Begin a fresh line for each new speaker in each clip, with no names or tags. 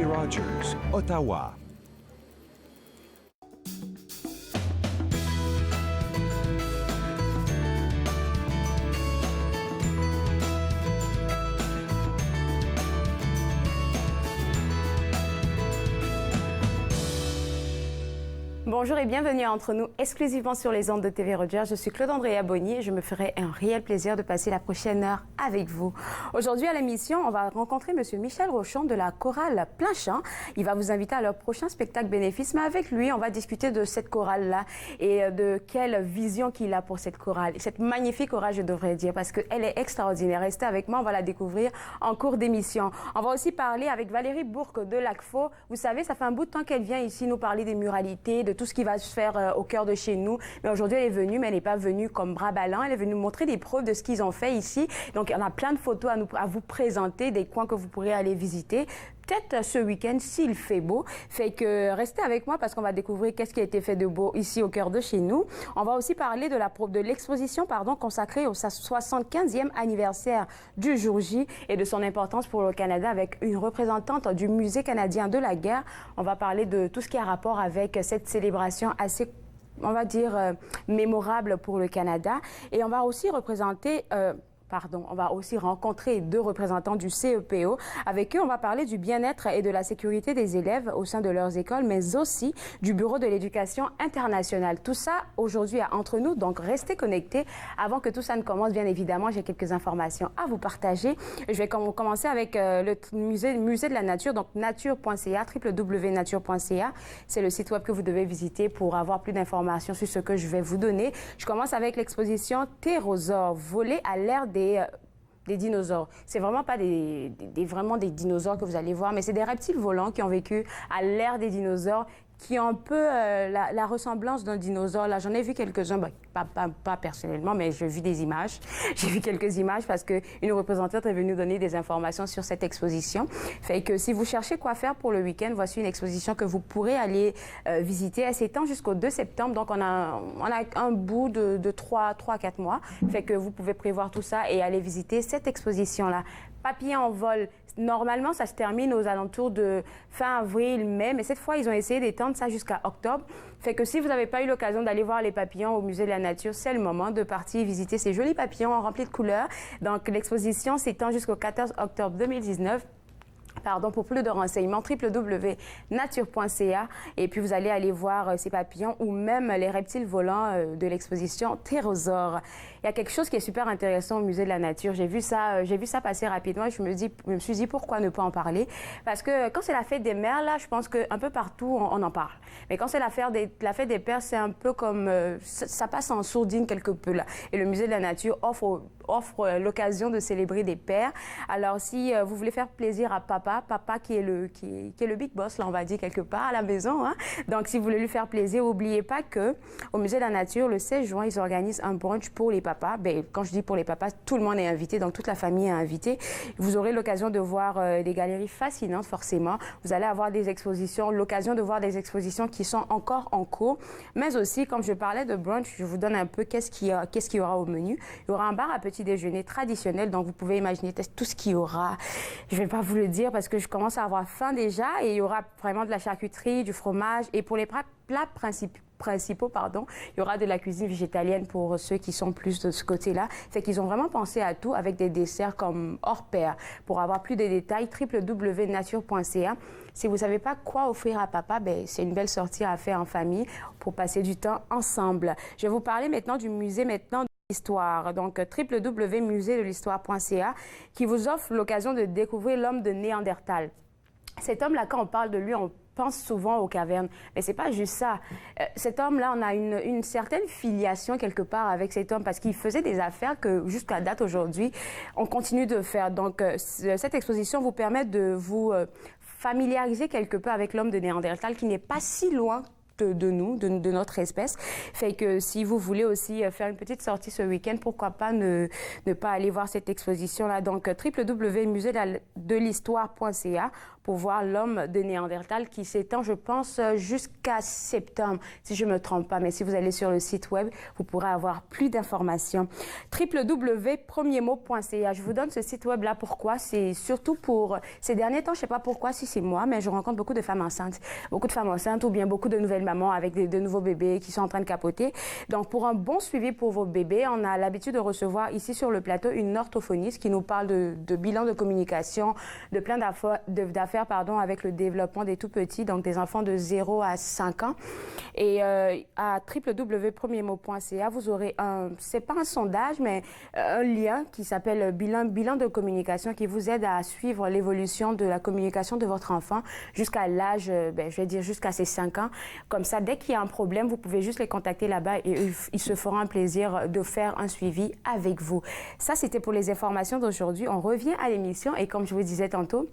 Rogers, Ottawa.
Bonjour et bienvenue entre nous exclusivement sur les ondes de TV Rogers. Je suis Claude-Andrea Bonny et je me ferai un réel plaisir de passer la prochaine heure avec vous. Aujourd'hui à l'émission, on va rencontrer Monsieur Michel Rochon de la chorale Plein Chant. Il va vous inviter à leur prochain spectacle bénéfice, mais avec lui, on va discuter de cette chorale-là et de quelle vision qu'il a pour cette chorale. Cette magnifique chorale, je devrais dire, parce qu'elle est extraordinaire. Restez avec moi, on va la découvrir en cours d'émission. On va aussi parler avec Valérie Bourque de l'ACFO. Vous savez, ça fait un bout de temps qu'elle vient ici nous parler des muralités, de tout ce qui va se faire au cœur de chez nous. Mais aujourd'hui, elle est venue, mais elle n'est pas venue comme bras ballants. Elle est venue nous montrer des preuves de ce qu'ils ont fait ici. Donc, on a plein de photos à vous présenter, des coins que vous pourrez aller visiter. Peut-être ce week-end, s'il fait beau. Fait que restez avec moi parce qu'on va découvrir qu'est-ce qui a été fait de beau ici au cœur de chez nous. On va aussi parler de l'exposition consacrée au 75e anniversaire du jour J et de son importance pour le Canada avec une représentante du Musée canadien de la guerre. On va parler de tout ce qui a rapport avec cette célébration assez, on va dire, mémorable pour le Canada. Et on va aussi on va aussi rencontrer deux représentants du CEPO. Avec eux, on va parler du bien-être et de la sécurité des élèves au sein de leurs écoles, mais aussi du Bureau de l'éducation internationale. Tout ça, aujourd'hui, entre nous, donc restez connectés. Avant que tout ça ne commence, bien évidemment, j'ai quelques informations à vous partager. Je vais commencer avec le musée de la nature, donc nature.ca, www.nature.ca. C'est le site web que vous devez visiter pour avoir plus d'informations sur ce que je vais vous donner. Je commence avec l'exposition Ptérosaures, volée à l'ère des dinosaures. C'est vraiment pas vraiment des dinosaures que vous allez voir, mais c'est des reptiles volants qui ont vécu à l'ère des dinosaures, qui ont un peu la ressemblance d'un dinosaure. Là, j'en ai vu quelques-uns, pas personnellement, mais j'ai vu des images. J'ai vu quelques images parce qu'une représentante est venue donner des informations sur cette exposition. Fait que si vous cherchez quoi faire pour le week-end, voici une exposition que vous pourrez aller visiter. Elle s'étend jusqu'au 2 septembre, donc on a un bout de 3 à 4 mois. Fait que vous pouvez prévoir tout ça et aller visiter cette exposition-là. Papillons en vol. Normalement, ça se termine aux alentours de fin avril, mai, mais cette fois, ils ont essayé d'étendre ça jusqu'à octobre. Fait que si vous n'avez pas eu l'occasion d'aller voir les papillons au Musée de la Nature, c'est le moment de partir visiter ces jolis papillons remplis de couleurs. Donc, l'exposition s'étend jusqu'au 14 octobre 2019. Pour plus de renseignements, www.nature.ca et puis vous allez aller voir ces papillons ou même les reptiles volants de l'exposition Ptérosaures. Il y a quelque chose qui est super intéressant au Musée de la Nature. J'ai vu ça passer rapidement et je me suis dit pourquoi ne pas en parler, parce que quand c'est la fête des mères, là, je pense qu'un peu partout on en parle. Mais quand c'est la fête des pères, c'est un peu comme ça passe en sourdine quelque peu là. Et le Musée de la Nature offre l'occasion de célébrer des pères. Alors si vous voulez faire plaisir à papa qui est le big boss, là, on va dire, quelque part à la maison. Hein? Donc, si vous voulez lui faire plaisir, n'oubliez pas que au Musée de la Nature, le 16 juin, ils organisent un brunch pour les papas. Ben, quand je dis pour les papas, tout le monde est invité, donc toute la famille est invitée. Vous aurez l'occasion de voir des galeries fascinantes, forcément. Vous allez avoir l'occasion de voir des expositions qui sont encore en cours. Mais aussi, comme je parlais de brunch, je vous donne un peu qu'est-ce qu'il y aura au menu. Il y aura un bar à petit déjeuner traditionnel, donc vous pouvez imaginer tout ce qu'il y aura. Je ne vais pas vous le dire parce que je commence à avoir faim déjà, et il y aura vraiment de la charcuterie, du fromage, et pour les plats principaux, il y aura de la cuisine végétalienne pour ceux qui sont plus de ce côté-là. Fait qu'ils ont vraiment pensé à tout avec des desserts comme hors pair. Pour avoir plus de détails, www.nature.ca. Si vous ne savez pas quoi offrir à papa, c'est une belle sortie à faire en famille pour passer du temps ensemble. Je vais vous parler maintenant du musée Histoire, donc www.museedelhistoire.ca, qui vous offre l'occasion de découvrir l'homme de Néandertal. Cet homme-là, quand on parle de lui, on pense souvent aux cavernes, mais c'est pas juste ça. Cet homme-là, on a une certaine filiation quelque part avec cet homme parce qu'il faisait des affaires que jusqu'à date aujourd'hui, on continue de faire. Donc, cette exposition vous permet de vous familiariser quelque peu avec l'homme de Néandertal qui n'est pas si loin de nous, de notre espèce. Fait que si vous voulez aussi faire une petite sortie ce week-end, pourquoi pas ne pas aller voir cette exposition-là. Donc, www.museedelhistoire.ca pour voir l'homme de Néandertal qui s'étend, je pense, jusqu'à septembre, si je ne me trompe pas. Mais si vous allez sur le site web, vous pourrez avoir plus d'informations. www.premiermot.ca. Je vous donne ce site web-là. Pourquoi? C'est surtout pour ces derniers temps, je ne sais pas pourquoi, si c'est moi, mais je rencontre beaucoup de femmes enceintes. Beaucoup de femmes enceintes ou bien beaucoup de nouvelles mamans avec de nouveaux bébés qui sont en train de capoter. Donc, pour un bon suivi pour vos bébés, on a l'habitude de recevoir ici sur le plateau une orthophoniste qui nous parle de bilan de communication, de plein d'affaires avec le développement des tout-petits, donc des enfants de 0 à 5 ans. Et à www.premiermot.ca, vous aurez c'est pas un sondage, mais un lien qui s'appelle bilan de communication qui vous aide à suivre l'évolution de la communication de votre enfant jusqu'à l'âge, je vais dire jusqu'à ses 5 ans. Comme ça, dès qu'il y a un problème, vous pouvez juste les contacter là-bas et ils se feront un plaisir de faire un suivi avec vous. Ça, c'était pour les informations d'aujourd'hui. On revient à l'émission et comme je vous disais tantôt,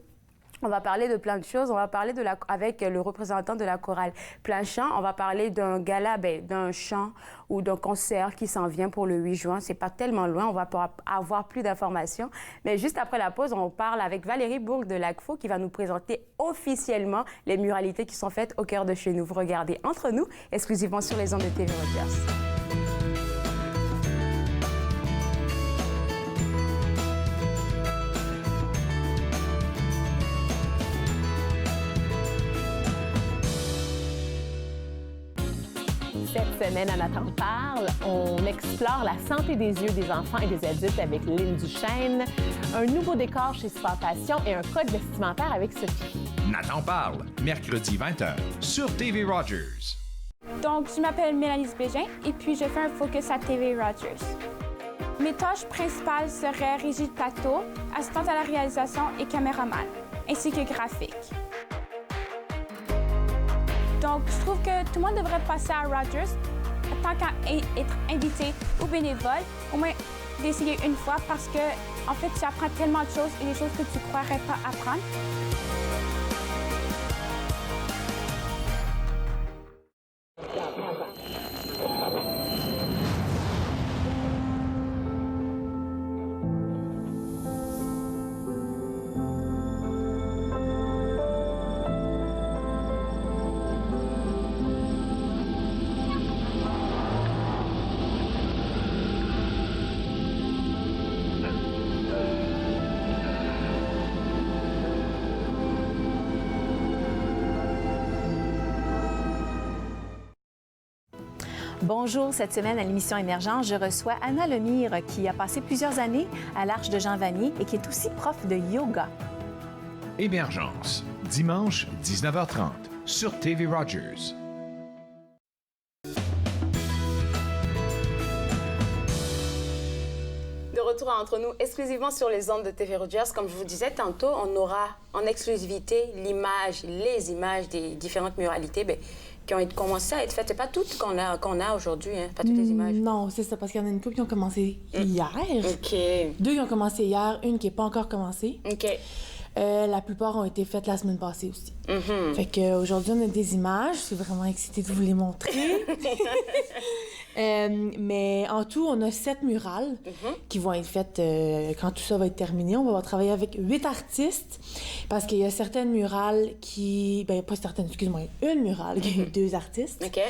on va parler de plein de choses. On va parler avec le représentant de la chorale Plein Chant. On va parler d'un gala, d'un chant ou d'un concert qui s'en vient pour le 8 juin. C'est pas tellement loin. On va avoir plus d'informations. Mais juste après la pause, on parle avec Valérie Bourg de l'ACFO qui va nous présenter officiellement les muralités qui sont faites au cœur de chez nous. Vous regardez Entre nous, exclusivement sur les ondes de TV Rogers.
Cette semaine, à Nathan parle, on explore la santé des yeux des enfants et des adultes avec Lynn Duchesne, un nouveau décor chez Sport Passion et un code vestimentaire avec Sophie.
Nathan parle, mercredi 20h, sur TV Rogers.
Donc, je m'appelle Mélanie Bégin et puis je fais un focus à TV Rogers. Mes tâches principales seraient régie de plateau, assistante à la réalisation et caméraman, ainsi que graphique. Donc, je trouve que tout le monde devrait passer à Rogers, tant qu'à être invité ou bénévole, au moins d'essayer une fois parce que, en fait, tu apprends tellement de choses et des choses que tu ne croirais pas apprendre.
Bonjour, cette semaine à l'émission Émergence, je reçois Anna Lemire qui a passé plusieurs années à l'Arche de Jean Vanier et qui est aussi prof de yoga.
Émergence, dimanche 19h30, sur TV Rogers.
De retour à Entre nous, exclusivement sur les ondes de TV Rogers. Comme je vous disais tantôt, on aura en exclusivité les images des différentes muralités qui ont commencé à être faites. C'est pas toutes qu'on a aujourd'hui, hein? Pas toutes les images.
Non, c'est ça, parce qu'il y en a une couple qui ont commencé hier.
OK.
2 qui ont commencé hier, une qui n'est pas encore commencée.
OK.
La plupart ont été faites la semaine passée aussi. Fait qu'aujourd'hui, on a des images. Je suis vraiment excitée de vous les montrer. Mais en tout, on a 7 murales qui vont être faites quand tout ça va être terminé. On va travailler avec 8 artistes parce qu'il y a certaines murales qui... pas certaines, excuse-moi, une murale qui a 2 artistes.
OK.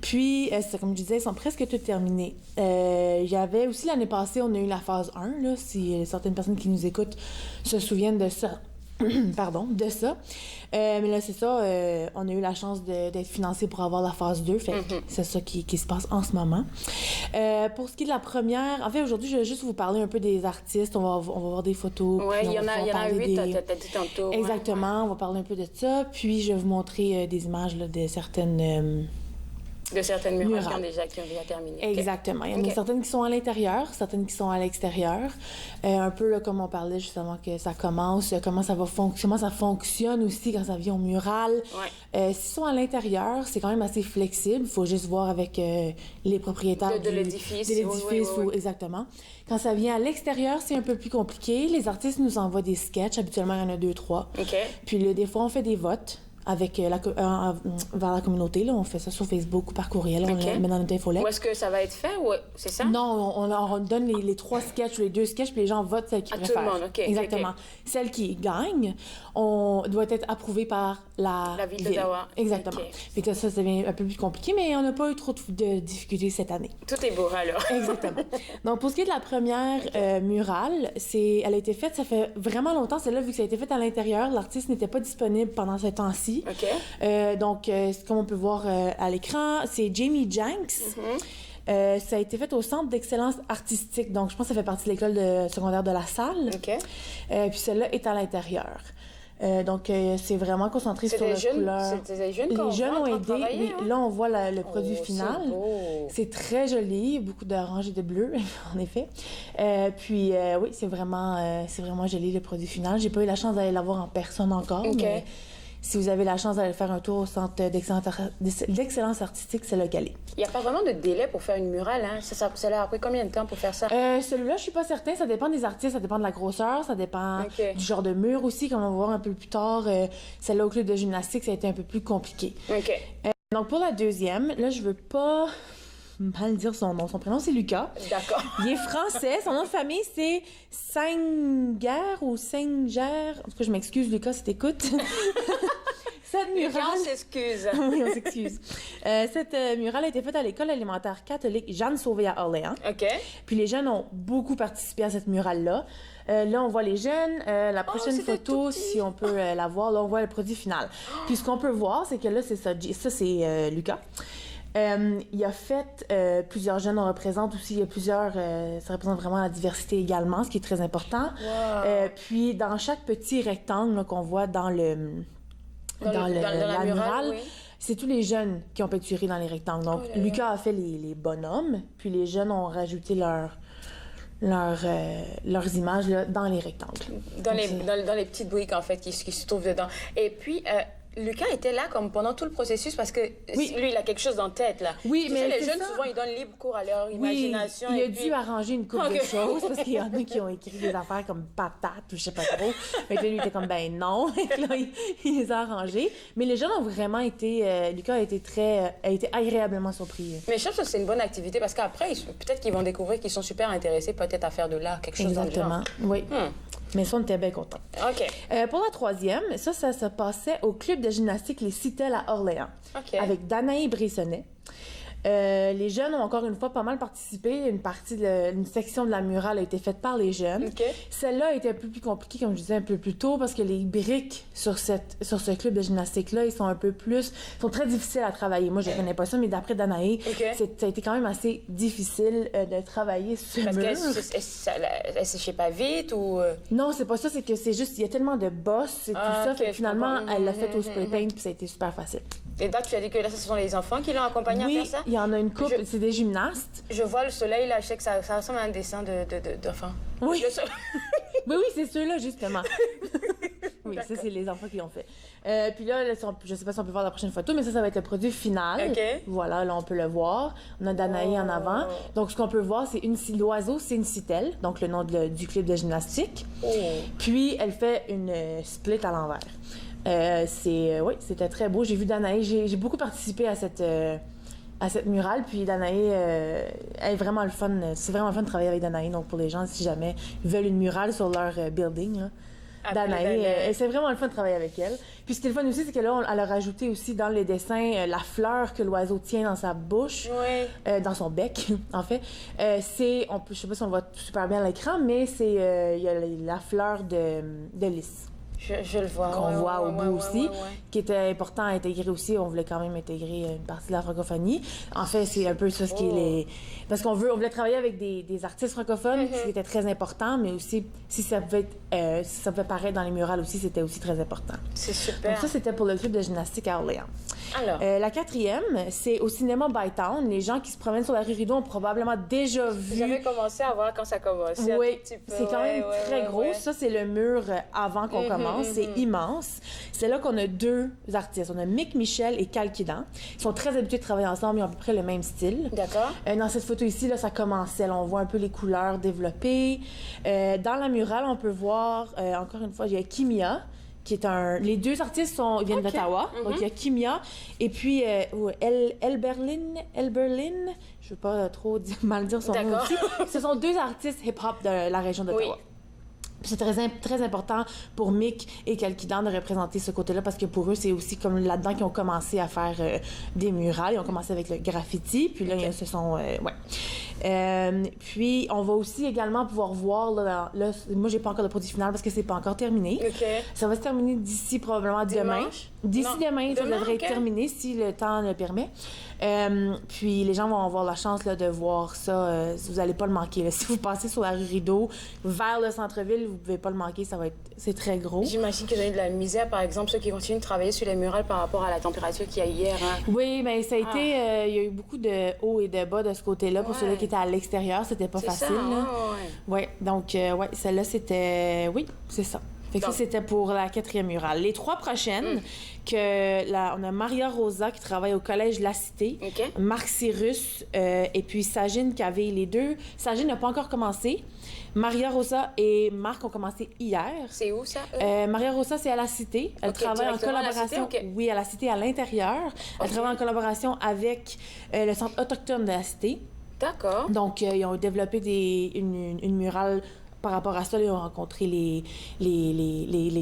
Puis, comme je disais, ils sont presque tous terminés. Il y avait aussi l'année passée, on a eu la phase 1, là, si certaines personnes qui nous écoutent se souviennent de ça. Pardon, de ça. Mais là, c'est ça, on a eu la chance d'être financé pour avoir la phase 2, fait que c'est ça qui se passe en ce moment. Pour ce qui est de la première, en fait, aujourd'hui, je vais juste vous parler un peu des artistes, on va voir des photos.
Oui, il y en a 8, t'as dit tantôt.
Exactement, on va parler un peu de ça, puis je vais vous montrer des images là, de certaines...
De certaines murales qui ont déjà terminé.
Exactement. Il y en a certaines qui sont à l'intérieur, certaines qui sont à l'extérieur. Un peu là, comme on parlait justement que ça commence, comment ça fonctionne aussi quand ça vient au mural. S'ils sont à l'intérieur, c'est quand même assez flexible. Il faut juste voir avec les propriétaires
de l'édifice.
Oui. Exactement. Quand ça vient à l'extérieur, c'est un peu plus compliqué. Les artistes nous envoient des sketchs. Habituellement, il y en a 2-3.
OK.
Puis des fois, on fait des votes. avec vers la communauté. Là. On fait ça sur Facebook ou par courriel. On le met dans notre infolette.
Où est-ce que ça va être fait? Ou... C'est ça?
Non, on donne les 3 sketchs ou les 2 sketchs, puis les gens votent celle qu'ils préfèrent.
Tout le monde, OK.
Exactement.
Okay.
Celle qui gagne, doit être approuvée par la
ville d'Ottawa.
Exactement.
Okay.
Puis que ça devient un peu plus compliqué, mais on n'a pas eu trop de difficultés cette année.
Tout est beau, alors.
Exactement. Donc, pour ce qui est de la première murale, elle a été faite, ça fait vraiment longtemps. Celle-là, vu que ça a été fait à l'intérieur, l'artiste n'était pas disponible pendant ce temps-ci. Donc, comme on peut voir à l'écran, c'est Jamie Jenks. Ça a été fait au Centre d'excellence artistique. Donc, je pense que ça fait partie de l'école secondaire de la Salle. Puis celle-là est à l'intérieur. Donc, c'est vraiment concentré sur la couleur.
C'est des jeunes
Les jeunes ont aidé.
Oui,
hein? Là, on voit le produit final. C'est très joli. Beaucoup d'orange et de bleu, en effet. Puis, oui, c'est vraiment joli, le produit final. J'ai pas eu la chance d'aller la voir en personne encore, mais si vous avez la chance d'aller faire un tour au Centre d'excellence artistique, c'est là qu'elle est.
Il n'y a pas vraiment de délai pour faire une murale, hein? Ça a pris combien de temps pour faire ça?
Celui-là, je suis pas certain. Ça dépend des artistes, ça dépend de la grosseur, ça dépend du genre de mur aussi, comme on va voir un peu plus tard. Celle-là au club de gymnastique, ça a été un peu plus compliqué. Donc, pour la deuxième, là, je veux pas mal dire son nom. Son prénom, c'est Lucas. D'accord. Il est français. Son nom de famille, c'est Sanger ou Sanger. En tout cas, je m'excuse, Lucas, si t'écoutes. Cette murale...
On s'excuse.
Oui, on s'excuse. Cette murale a été faite à l'école élémentaire catholique Jeanne Sauvé à Orléans. Puis les jeunes ont beaucoup participé à cette murale-là. Là, on voit les jeunes. La prochaine photo, si on peut la voir, là, on voit le produit final. Puis ce qu'on peut voir, c'est que là, c'est ça. Ça, c'est Lucas. Il a fait plusieurs jeunes, on représente aussi, il y a plusieurs, ça représente vraiment la diversité également, ce qui est très important. Puis dans chaque petit rectangle là, qu'on voit dans la murale, c'est tous les jeunes qui ont peinturé dans les rectangles. Donc Lucas a fait les bonhommes, puis les jeunes ont rajouté leurs images là, dans les rectangles.
Dans les petites briques, en fait, qui se trouvent dedans. Et puis... Lucas était là comme pendant tout le processus parce que lui, il a quelque chose en tête, là.
Oui, mais
les jeunes, souvent, ils donnent libre cours à leur imagination.
Il a dû arranger une couple de choses parce qu'il y en a qui ont écrit des affaires comme patate ou je sais pas trop. Mais lui, il était comme, ben non. Et là, il les a arrangés. Mais les jeunes ont vraiment été... Lucas a été agréablement surpris.
Mais je pense que c'est une bonne activité parce qu'après, peut-être qu'ils vont découvrir qu'ils sont super intéressés peut-être à faire de l'art, quelque chose dans le genre.
Oui. Mais ça, on était bien contents. Pour la troisième, ça se passait au club de gymnastique Les Citelles à Orléans, avec Danae Bressonnet. Les jeunes ont encore une fois pas mal participé. Une section de la murale a été faite par les jeunes. Celle-là a été un peu plus compliquée, comme je disais un peu plus tôt, parce que les briques sur ce club de gymnastique-là, ils sont très difficiles à travailler. Moi, je ne connais pas ça, mais d'après Danae, ça a été quand même assez difficile de travailler sur le mur.
Elle séchait pas vite ou...
Non, c'est pas ça, c'est que c'est juste, il y a tellement de bosses et tout ça, fait que finalement, elle l'a fait au spray paint, puis ça a été super facile.
Et là, tu as dit que là, ce sont les enfants qui l'ont accompagné à faire ça?
Il y en a une couple, c'est des gymnastes.
Je vois le soleil, là, je sais que ça ressemble à un dessin d'enfants.
Oui. Oui, c'est ceux-là, justement. Oui, ça, c'est les enfants qui l'ont fait. Puis là, je sais pas si on peut voir la prochaine photo, mais ça va être le produit final. Voilà, là, on peut le voir. On a Danae en avant. Donc, ce qu'on peut voir, c'est l'oiseau, c'est une citelle, donc le nom du club de gymnastique. Puis, elle fait une split à l'envers. C'était très beau. J'ai vu Danae, j'ai beaucoup participé à cette murale, puis Danae, elle est vraiment le fun. C'est vraiment le fun de travailler avec Danae. Donc pour les gens, si jamais ils veulent une murale sur leur building, là, Danae, c'est vraiment le fun de travailler avec elle. Puis ce qui est le fun aussi, c'est qu'elle a rajouté aussi dans les dessins la fleur que l'oiseau tient dans sa bouche, dans son bec, en fait. Je sais pas si on le voit super bien à l'écran, mais il y a la fleur de lys.
Je le vois.
Qu'on voit au bout aussi, qui était important à intégrer aussi. On voulait quand même intégrer une partie de la francophonie. En fait, c'est un peu ça ce qui est parce qu'on voulait travailler avec des artistes francophones, ce qui était très important, mais aussi si ça pouvait paraître dans les murales aussi, c'était aussi très important.
C'est super.
Donc ça, c'était pour le club de gymnastique à Orléans. Alors. La quatrième, c'est au cinéma Bytown. Les gens qui se promènent sur la rue Rideau ont probablement déjà vu...
J'avais commencé à voir quand ça commençait.
Oui, c'est quand même très gros. Ça, c'est le mur avant qu'on commence. C'est immense. C'est là qu'on a 2 artistes. On a Mick Michel et Cal Kidan. Ils sont très habitués de travailler ensemble. Ils ont à peu près le même style.
D'accord.
Dans cette photo ici, là, ça commençait. Là, on voit un peu les couleurs développées. Dans la murale, on peut voir, encore une fois, il y a Kimia qui est un... Les deux artistes viennent d'Ottawa. Donc, il y a Kimia et puis Elberlin. Je veux pas trop mal dire son nom aussi. Ce sont deux artistes hip-hop de la région d'Ottawa. Oui. C'est très important pour Mick et Kalkidan de représenter ce côté-là parce que pour eux, c'est aussi comme là-dedans qu'ils ont commencé à faire des murales. Ils ont commencé avec le graffiti, puis là, ils se sont... puis, on va aussi également pouvoir voir... Là, moi, j'ai pas encore de produit final parce que c'est pas encore terminé. Ça va se terminer d'ici probablement demain. D'ici demain, ça devrait être terminé si le temps le permet. Puis les gens vont avoir la chance là, de voir ça. Vous n'allez pas le manquer. Là. Si vous passez sur la rue Rideau vers le centre-ville, vous pouvez pas le manquer. C'est très gros.
J'imagine qu'ils ont eu de la misère, par exemple, ceux qui continuent de travailler sur les murales par rapport à la température qu'il y a hier. Hein.
Oui, mais ça a été... il y a eu beaucoup de hauts et de bas de ce côté-là. Pour ceux-là qui étaient à l'extérieur, c'était pas facile. Oui, donc celle-là, c'était... Oui, c'est ça. Fait que ça, c'était pour la 4e murale. Les 3 prochaines, on a Maria Rosa qui travaille au Collège La Cité, Marc Cyrus et puis Sagine qui avait les deux. Sagine n'a pas encore commencé. Maria Rosa et Marc ont commencé hier.
C'est où ça?
Maria Rosa, c'est à La Cité. Elle travaille en collaboration... Oui, à La Cité, à l'intérieur. Elle travaille en collaboration avec le Centre autochtone de La Cité.
D'accord.
Donc, ils ont développé une murale... Par rapport à ça, ils ont rencontré les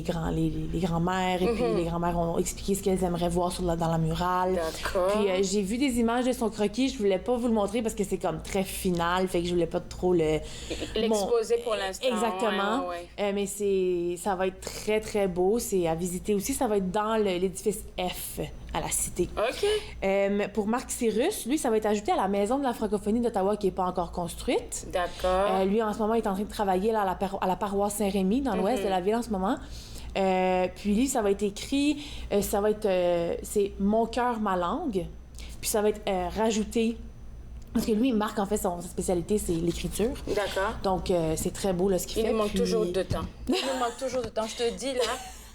grands-mères et puis les grands-mères ont expliqué ce qu'elles aimeraient voir dans la murale.
D'accord.
Puis j'ai vu des images de son croquis, je voulais pas vous le montrer parce que c'est comme très final, fait que je voulais pas trop
l'exposer pour l'instant.
Exactement. Mais ça va être très très beau, c'est à visiter aussi, ça va être dans l'édifice F à La Cité. Pour Marc Cyrus, lui, ça va être ajouté à la Maison de la francophonie d'Ottawa qui n'est pas encore construite.
D'accord.
Lui, en ce moment, il est en train de travailler là, à la paroisse Saint-Rémy, dans l'ouest de la ville en ce moment. Puis lui, ça va être écrit, c'est « Mon cœur, ma langue ». Puis ça va être rajouté... Parce que lui, Marc, en fait, sa spécialité, c'est l'écriture.
D'accord.
Donc, c'est très beau, là, ce qu'il fait.
Il nous manque toujours de temps. Il nous manque toujours de temps. Je te dis, là...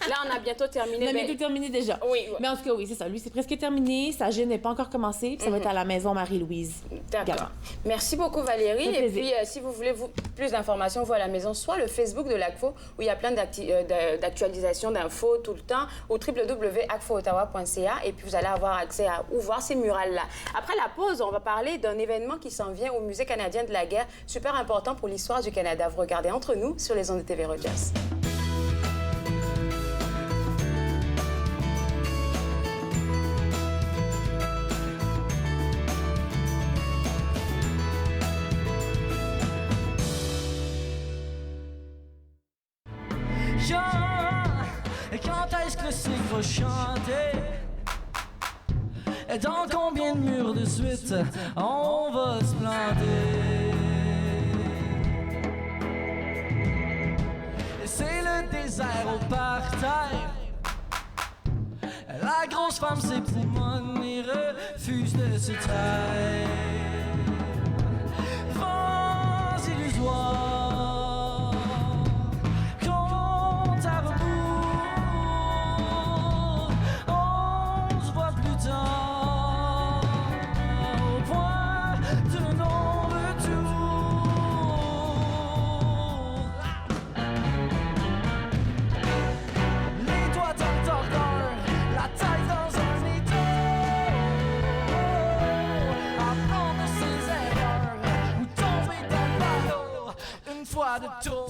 Là, on a bientôt terminé.
On a bientôt terminé déjà.
Oui.
Mais en tout cas, oui, c'est ça. Lui, c'est presque terminé. Sa gêne n'est pas encore commencée. Puis ça va être à la maison Marie-Louise.
D'accord. Merci beaucoup, Valérie. Et puis, si vous voulez plus d'informations, vous à la maison, soit le Facebook de l'ACFO, où il y a plein d'actualisations, d'infos tout le temps, au www.acfoottawa.ca. Et puis, vous allez avoir accès à où voir ces murales-là. Après la pause, on va parler d'un événement qui s'en vient au Musée canadien de la guerre, super important pour l'histoire du Canada. Vous regardez Entre nous sur les ondes de TV Rogers.
Quand est-ce que le cycle va chanter? Et dans combien de murs de suite on va se planter? Et c'est le désert au parterre. La grosse femme s'époumonne et refuse de se taire. Vents illusoires. De trop.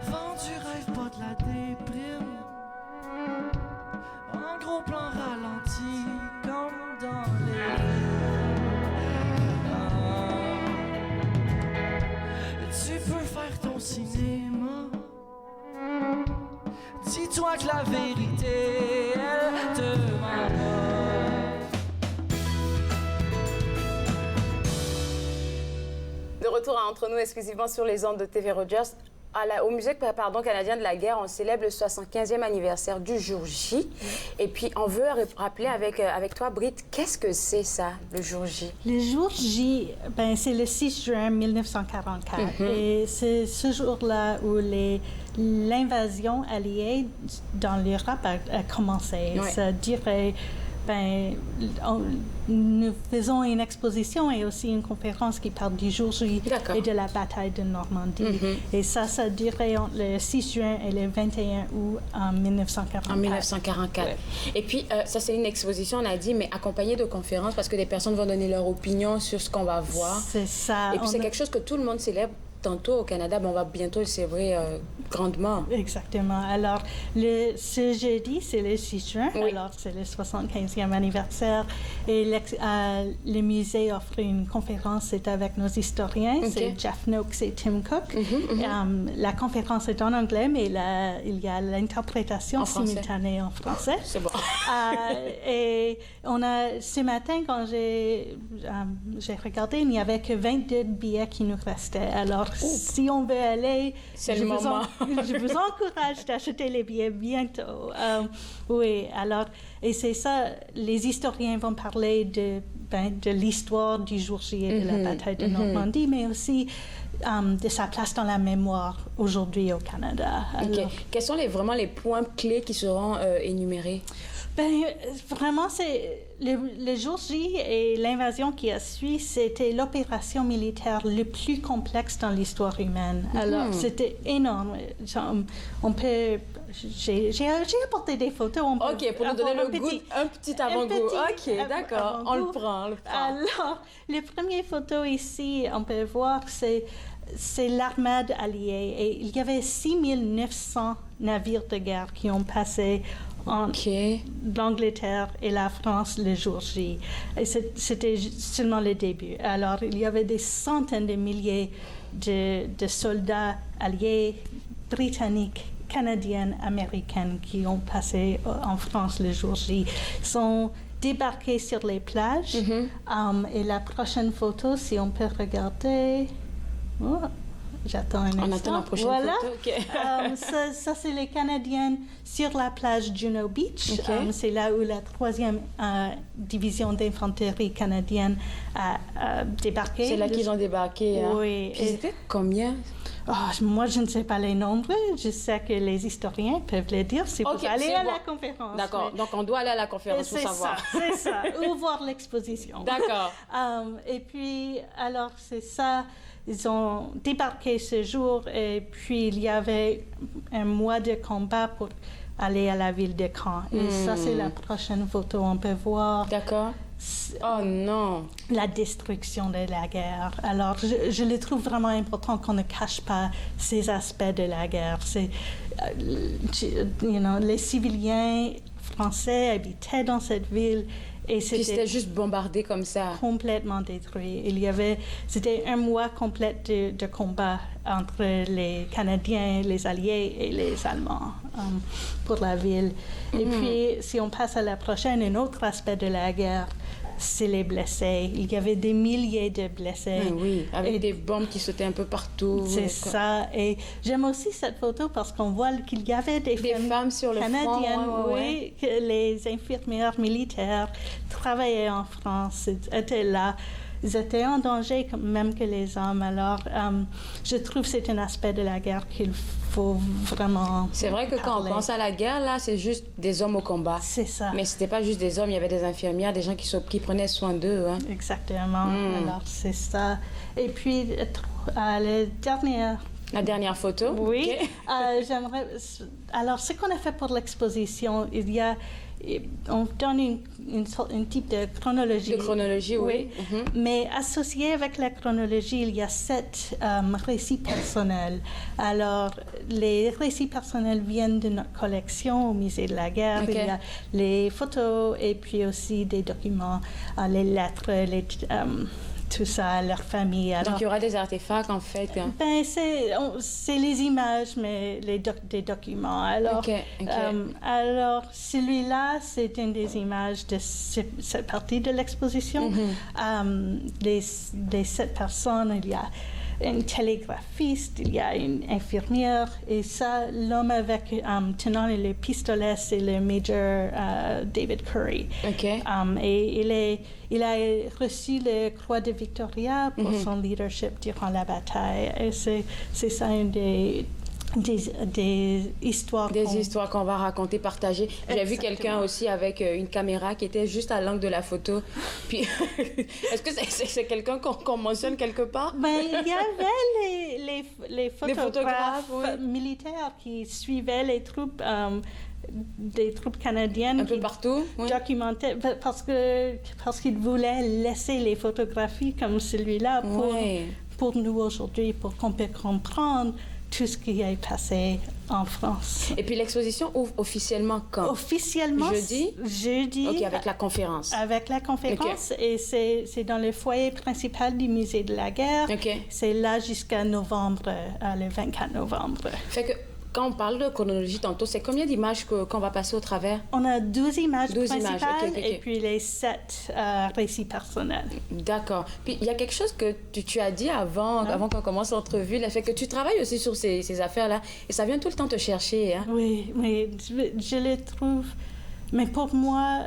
Vent du rêve, pas de la déprime. En gros plan ralenti, comme dans les tu peux faire ton cinéma. Dis-toi que la vérité, elle te m'emporte.
De retour à Entre nous, exclusivement sur les ondes de TV Rogers. Au Musée canadien de la guerre, on célèbre le 75e anniversaire du jour J. Et puis, on veut rappeler avec toi, Britt, qu'est-ce que c'est ça, le jour J?
Le jour J, c'est le 6 juin 1944. Et c'est ce jour-là où l'invasion alliée dans l'Europe a commencé. Ça durait nous faisons une exposition et aussi une conférence qui parle du jour J et de la bataille de Normandie. Et ça durait entre le 6 juin et le 21 août en 1944.
En 1944. Ouais. Et puis, ça, c'est une exposition, on a dit, mais accompagnée de conférences parce que des personnes vont donner leur opinion sur ce qu'on va voir.
C'est ça.
Et puis, c'est quelque chose que tout le monde célèbre. Tantôt au Canada, on va bientôt le célébrer grandement.
Exactement. Alors, ce jeudi, c'est le 6 juin. Oui. Alors, c'est le 75e anniversaire. Et le musée offre une conférence, c'est avec nos historiens. C'est Jeff Noakes et Tim Cook. La conférence est en anglais, mais il y a l'interprétation simultanée en français.
C'est bon.
Et ce matin, quand j'ai regardé, il n'y avait que 22 billets qui nous restaient. Alors, si on veut aller, je vous encourage d'acheter les billets bientôt. Oui, alors, et c'est ça, les historiens vont parler de l'histoire du jour J et de la bataille de Normandie, mais aussi de sa place dans la mémoire aujourd'hui au Canada. Alors,
quels sont vraiment les points clés qui seront énumérés?
Vraiment, c'est le jour J et l'invasion qui a suivi, c'était l'opération militaire le plus complexe dans l'histoire humaine. Alors, c'était énorme. On peut... J'ai apporté des photos.
Pour nous donner un petit avant-goût. D'accord. On le prend.
Alors, les premières photos ici, on peut voir, c'est l'armade alliée. Et il y avait 6900 navires de guerre qui ont passé entre l'Angleterre et la France le jour J. Et c'était seulement le début. Alors, il y avait des centaines de milliers de soldats alliés, britanniques, canadiens, américains qui ont passé en France le jour J. Ils sont débarqués sur les plages. Et la prochaine photo, si on peut regarder... J'attends un instant.
On attend la prochaine photo.
Ça, c'est les Canadiens sur la plage Juno Beach. C'est là où la 3e division d'infanterie canadienne a débarqué.
C'est là qu'ils ont débarqué. Hein?
Oui.
Puis c'était combien?
Moi, je ne sais pas les nombres. Je sais que les historiens peuvent les dire si vous allez à la conférence.
D'accord. Donc, on doit aller à la conférence pour savoir.
C'est ça. Ou voir l'exposition.
D'accord.
Et puis, alors, c'est ça. Ils ont débarqué ce jour et puis il y avait un mois de combat pour aller à la ville de Caen. Et ça, c'est la prochaine photo. On peut voir...
D'accord. Oh non!
La destruction de la guerre. Alors, je le trouve vraiment important qu'on ne cache pas ces aspects de la guerre. C'est, les civiliens français habitaient dans cette ville. Et
c'était juste bombardé comme ça.
Complètement détruit. C'était un mois complet de combat entre les Canadiens, les Alliés et les Allemands pour la ville. Et puis, si on passe à la prochaine, un autre aspect de la guerre, c'est les blessés. Il y avait des milliers de blessés.
Oui, avec des bombes qui sautaient un peu partout.
C'est ça. Et j'aime aussi cette photo parce qu'on voit qu'il y avait des
femmes sur le
canadiennes,
front.
Que les infirmières militaires travaillaient en France, étaient là. Ils étaient en danger même que les hommes. Alors, je trouve que c'est un aspect de la guerre qu'il faut vraiment
C'est vrai que quand on pense à la guerre, là, c'est juste des hommes au combat.
C'est ça.
Mais c'était pas juste des hommes, il y avait des infirmières, des gens qui prenaient soin d'eux. Hein.
Exactement. Alors, c'est ça. Et puis,
la dernière photo.
Oui. J'aimerais... Alors, ce qu'on a fait pour l'exposition, on donne un type de chronologie.
De chronologie, oui.
Mais associé avec la chronologie, il y a 7 récits personnels. Alors, les récits personnels viennent de notre collection au Musée de la Guerre. Il y a les photos et puis aussi des documents, les lettres, tout ça, leur famille. Alors,
donc, il y aura des artefacts, en fait.
C'est les images, mais des documents. Alors, alors celui-là, c'est une des images de cette partie de l'exposition. Des 7 personnes, il y a un télégraphiste, il y a une infirmière, et ça, l'homme avec tenant le pistolet, c'est le Major David Curry. Et il a reçu le Croix de Victoria pour son leadership durant la bataille. Et c'est ça une des des histoires.
Des histoires qu'on va raconter, partager. J'ai vu quelqu'un aussi avec une caméra qui était juste à l'angle de la photo. Puis, est-ce que c'est quelqu'un qu'on mentionne quelque part?
Ben, il y avait les photographes
oui.
militaires qui suivaient les troupes, des troupes canadiennes.
Un peu partout, oui.
Documentaient, parce qu'ils voulaient laisser les photographies comme celui-là pour nous aujourd'hui, pour qu'on puisse comprendre tout ce qui est passé en France.
Et puis l'exposition ouvre officiellement quand?
Officiellement, jeudi.
OK, avec la conférence.
Avec la conférence, et c'est dans le foyer principal du musée de la guerre.
OK.
C'est là jusqu'à novembre, le 24 novembre.
Fait que quand on parle de chronologie tantôt, c'est combien d'images qu'on va passer au travers?
On a 12 images
12
principales
images. OK.
Et puis les 7 récits personnels.
D'accord. Puis il y a quelque chose que tu as dit avant qu'on commence l'entrevue, le fait que tu travailles aussi sur ces affaires-là et ça vient tout le temps te chercher. Hein?
Oui, je le trouve. Mais pour moi,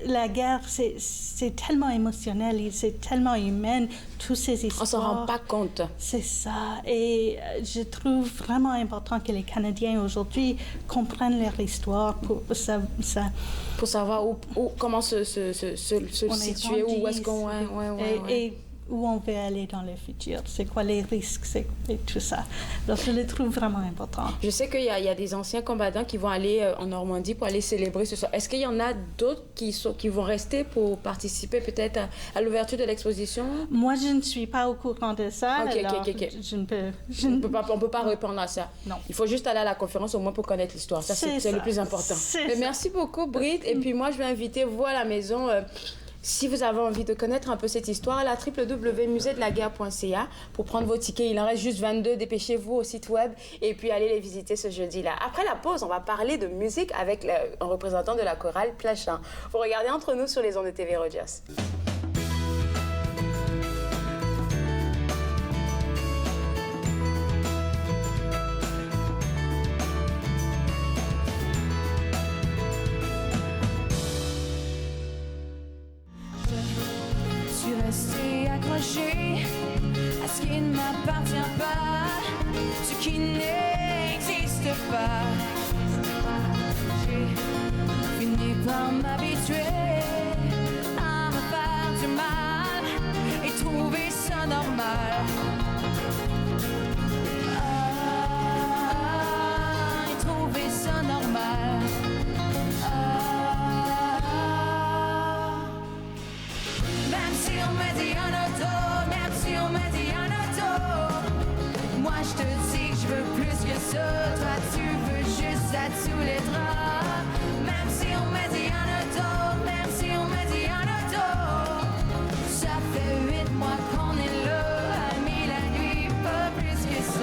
la guerre, c'est tellement émotionnel, c'est tellement humain, toutes ces histoires.
On s'en rend pas compte.
C'est ça. Et je trouve vraiment important que les Canadiens aujourd'hui comprennent leur histoire pour
savoir comment se situer, où est-ce qu'on...
Et où on veut aller dans le futur, c'est quoi les risques, et tout ça. Donc, je le trouve vraiment important.
Je sais qu'il y a des anciens combattants qui vont aller en Normandie pour aller célébrer ce soir. Est-ce qu'il y en a d'autres qui vont rester pour participer peut-être à l'ouverture de l'exposition?
Moi, je ne suis pas au courant de ça.
OK.
On
ne peut pas répondre à ça.
Non.
Il faut juste aller à la conférence au moins pour connaître l'histoire. Ça, c'est le plus important. Mais merci beaucoup, Britt. Et puis moi, je vais inviter vous à la maison... si vous avez envie de connaître un peu cette histoire, à la www.museedelaguerre.ca pour prendre vos tickets. Il en reste juste 22. Dépêchez-vous au site web et puis allez les visiter ce jeudi-là. Après la pause, on va parler de musique avec un représentant de la chorale Planchant. Vous regardez Entre nous sur les ondes de TV Rogers.
Rester accroché à ce qui ne m'appartient pas, ce qui n'existe pas. J'ai fini par m'habituer à me faire du mal et trouver ça normal. Et trouver ça normal. Même si on me dit un auto, même si on me dit un auto, moi je te dis que je veux plus que ça, toi tu veux juste être sous les draps. Même si on me dit un auto, même si on me dit un auto, ça fait 8 mois qu'on est là, amis la nuit, pas plus que ça.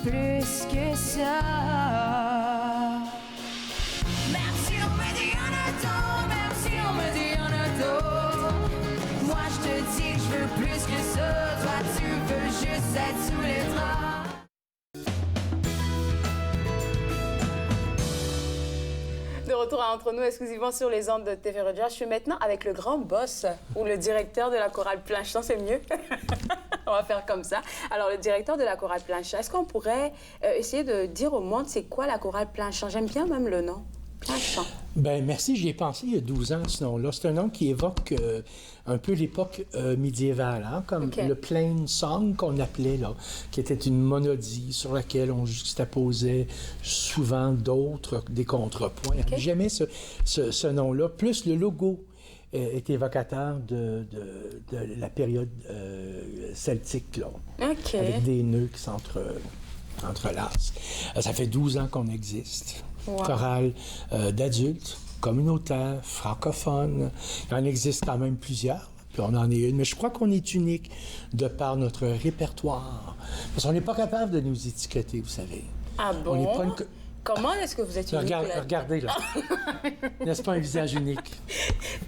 Plus que ça. Même si on me dit un auto, même si on me dit un auto, moi je te dis que je veux plus que ça, toi tu veux juste être sous les draps.
De retour à Entre nous, exclusivement sur les ondes de TV Rogers. Je suis maintenant avec le grand boss ou le directeur de la chorale Planchant, c'est mieux. On va faire comme ça. Alors, le directeur de la chorale Planchant, est-ce qu'on pourrait essayer de dire au monde c'est quoi la chorale Planchant? J'aime bien même le nom. Planchant.
Bien, merci. J'y ai pensé il y a 12 ans, ce nom-là. C'est un nom qui évoque un peu l'époque médiévale, hein, comme le plain song qu'on appelait, là, qui était une monodie sur laquelle on juxtaposait souvent des contrepoints. J'aimais ce nom-là, plus le logo est évocateur de la période celtique, là, avec des nœuds qui s'entrelacent. Ça fait 12 ans qu'on existe. Wow. Chorale d'adultes, communautaire, francophone. Il en existe quand même plusieurs, puis on en est une. Mais je crois qu'on est unique de par notre répertoire. Parce qu'on n'est pas capable de nous étiqueter, vous savez.
Ah bon? Comment est-ce que vous êtes unique?
Regardez, là. N'est-ce pas un visage unique?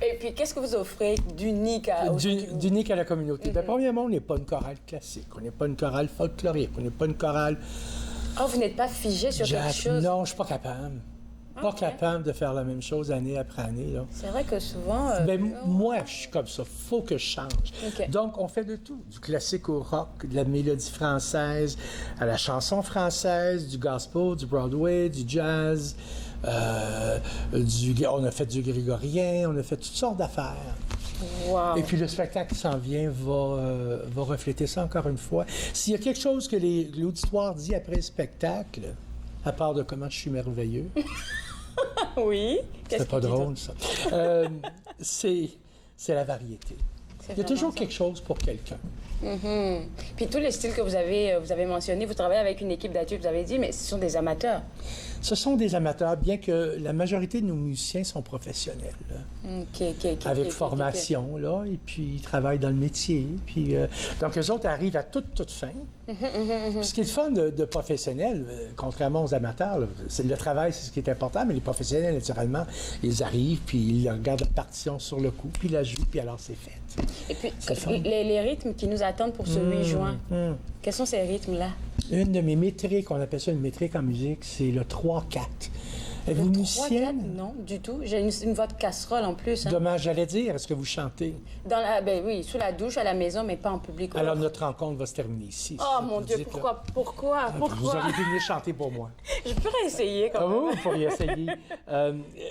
Et puis, qu'est-ce que vous offrez d'unique à...
D'unique à la communauté. Ben, premièrement, on n'est pas une chorale classique. On n'est pas une chorale folklorique. On n'est pas une chorale...
Oh, vous n'êtes pas figé sur quelque chose?
Non, je ne suis pas capable. Pas capable de faire la même chose année après année. Là.
C'est vrai que souvent...
moi, je suis comme ça. Faut que je change.
Okay.
Donc, on fait de tout. Du classique au rock, de la mélodie française à la chanson française, du gospel, du Broadway, du jazz. On a fait du grégorien, on a fait toutes sortes d'affaires.
Wow.
Et puis le spectacle qui s'en vient va refléter ça encore une fois. S'il y a quelque chose que l'auditoire dit après le spectacle, à part de comment je suis merveilleux...
Oui.
C'est pas drôle, ça. C'est la variété. Il y a toujours quelque chose pour quelqu'un.
Mm-hmm. Puis tous les styles que vous avez mentionnés, vous travaillez avec une équipe d'adultes, vous avez dit, mais ce sont des amateurs.
Ce sont des amateurs, bien que la majorité de nos musiciens sont professionnels. Avec formation, là, et puis ils travaillent dans le métier. Puis, donc, eux autres arrivent à toute fin. Ce qui est le fun de professionnels, contrairement aux amateurs, là, le travail, c'est ce qui est important, mais les professionnels, naturellement, ils arrivent, puis ils regardent la partition sur le coup, puis ils la jouent, puis alors c'est fait.
Et puis, les rythmes qui nous attendent pour ce 8 juin, quels sont ces rythmes-là?
Une de mes métriques, on appelle ça une métrique en musique, c'est le 3-4. Êtes-vous musicienne?
Non, du tout. J'ai une voix de casserole en plus. Hein.
Dommage, j'allais dire. Est-ce que vous chantez?
Ben oui, sous la douche, à la maison, mais pas en public.
Alors, notre rencontre va se terminer ici.
Oh mon Dieu, pourquoi?
Vous auriez pu venir chanter pour moi.
Je pourrais essayer quand même.
Vous pourriez essayer.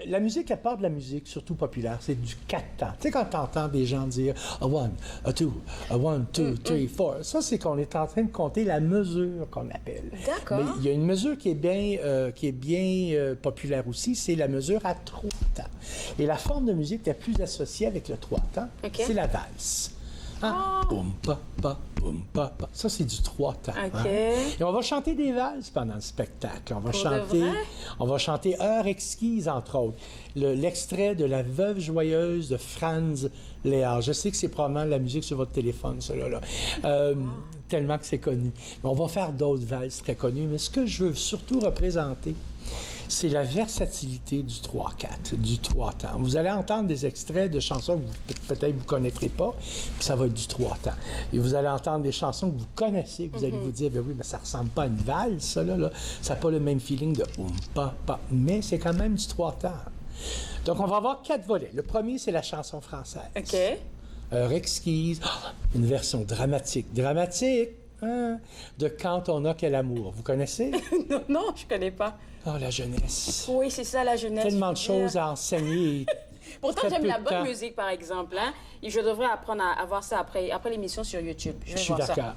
La musique, à part de la musique, surtout populaire, c'est du 4 temps. Tu sais, quand tu entends des gens dire « a one, a two, a one, two, three, four », ça, c'est qu'on est en train de compter la mesure qu'on appelle.
D'accord.
Mais il y a une mesure qui est bien populaire aussi, c'est la mesure à 3 temps. Et la forme de musique la plus associée avec le 3 temps, c'est la valse. Boum, pa, pa, boum, pa, pa. Ça, c'est du 3 temps. Hein? Et on va chanter des valses pendant le spectacle. On va chanter Heure exquise, entre autres. L'extrait de La Veuve joyeuse de Franz Lehár. Je sais que c'est probablement la musique sur votre téléphone, cela-là. Tellement que c'est connu. Mais on va faire d'autres valses très connues. Mais ce que je veux surtout représenter, c'est la versatilité du 3-4, du 3 temps. Vous allez entendre des extraits de chansons que peut-être vous ne connaîtrez pas, puis ça va être du 3 temps. Et vous allez entendre des chansons que vous connaissez, que vous allez vous dire, ben oui, mais ça ne ressemble pas à une valse, ça, là. Ça n'a pas le même feeling de pa, pa, mais c'est quand même du 3 temps. Donc, on va avoir 4 volets. Le premier, c'est la chanson française.
OK.
Heure exquise, une version dramatique. Dramatique, hein, de Quand on a quel amour. Vous connaissez?
Non, je connais pas.
Oh, la jeunesse.
Oui, c'est ça, la jeunesse.
Tellement de choses à enseigner.
Pourtant, j'aime la bonne musique, par exemple. Hein? Et je devrais apprendre à voir ça après l'émission sur YouTube. Je
suis d'accord.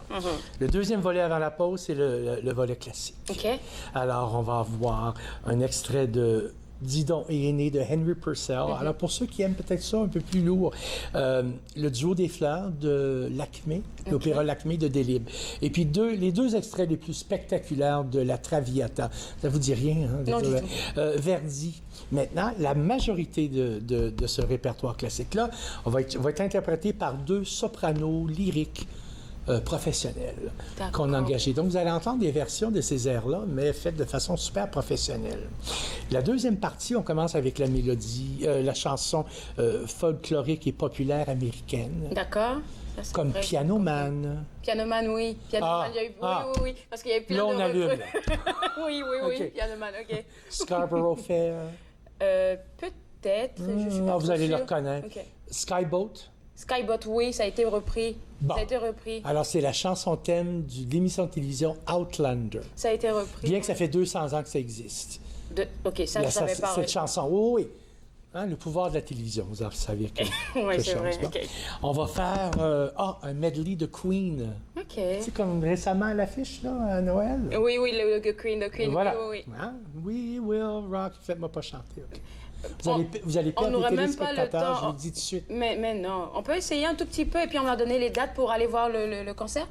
Le deuxième volet avant la pause, c'est le volet classique.
OK.
Alors, on va voir un extrait de Didon et Aîné de Henry Purcell. Alors, pour ceux qui aiment peut-être ça un peu plus lourd, le duo des fleurs de Lacmé, l'opéra Lacmé de Delibes. Et puis les deux extraits les plus spectaculaires de la Traviata. Ça vous dit rien, hein?
Non, du tout.
Verdi. Maintenant, la majorité de ce répertoire classique-là va être interprété par 2 sopranos lyriques professionnels qu'on a engagés. Donc, vous allez entendre des versions de ces airs-là, mais faites de façon super professionnelle. La deuxième partie, on commence avec la mélodie, la chanson folklorique et populaire américaine.
D'accord.
Comme Piano Man.
Piano Man, oui. Piano Man, il y a eu... Oui. Parce qu'il y a eu plein
là, on allume.
oui.
Okay.
Piano Man, OK.
Scarborough Fair.
Peut-être, je suis pas
vous allez
sûre.
le reconnaître.
Okay.
Skyboat.
Skyboat, oui, ça a été repris.
Bon.
Ça a été repris.
Alors, c'est la chanson thème de l'émission de télévision Outlander.
Ça a été repris.
Bien que ça fait 200 ans que ça existe.
OK, ça, je savais pas.
Cette chanson, oui. Hein, le pouvoir de la télévision, vous en savez quelque
oui, c'est
chose.
vrai.
Bon.
Okay.
On va faire un medley de Queen.
OK.
C'est comme récemment à l'affiche, là, à Noël.
Oui, le Queen.
Voilà.
Oui.
Hein? We will rock. Faites-moi pas chanter, OK. Vous allez perdre les téléspectateurs, je vous le dis tout de suite.
Mais non, on peut essayer un tout petit peu et puis on va donner les dates pour aller voir le concert?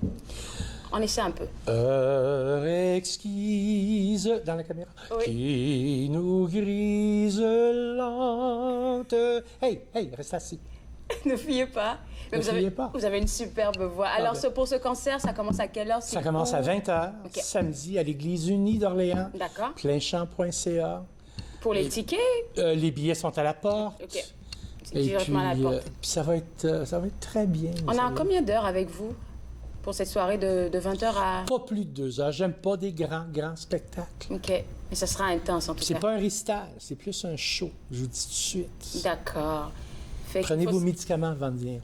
On essaie un peu.
Heure exquise, dans la caméra, qui nous grise lente. Hey, reste assis.
Ne fuyez pas. Mais
Ne fuyez pas.
Vous avez une superbe voix. Alors,
ben.
pour ce concert, ça commence à quelle heure?
Ça commence à 20h,
OK.
samedi, à l'Église unie d'Orléans.
D'accord.
Plainchamp.ca.
Pour les tickets?
Les billets sont à la porte.
OK. C'est
Et
directement à la porte.
puis ça va être très bien.
On
vous
a
savez.
combien d'heures avec vous pour cette soirée de 20h à...
Pas plus de 2 heures. J'aime pas des grands spectacles.
OK. Mais ça sera intense, en tout
C'est
cas.
pas un récital, c'est plus un show. Je vous dis tout de suite.
D'accord. Fait qu'il
Prenez
faut-
vos médicaments avant de venir.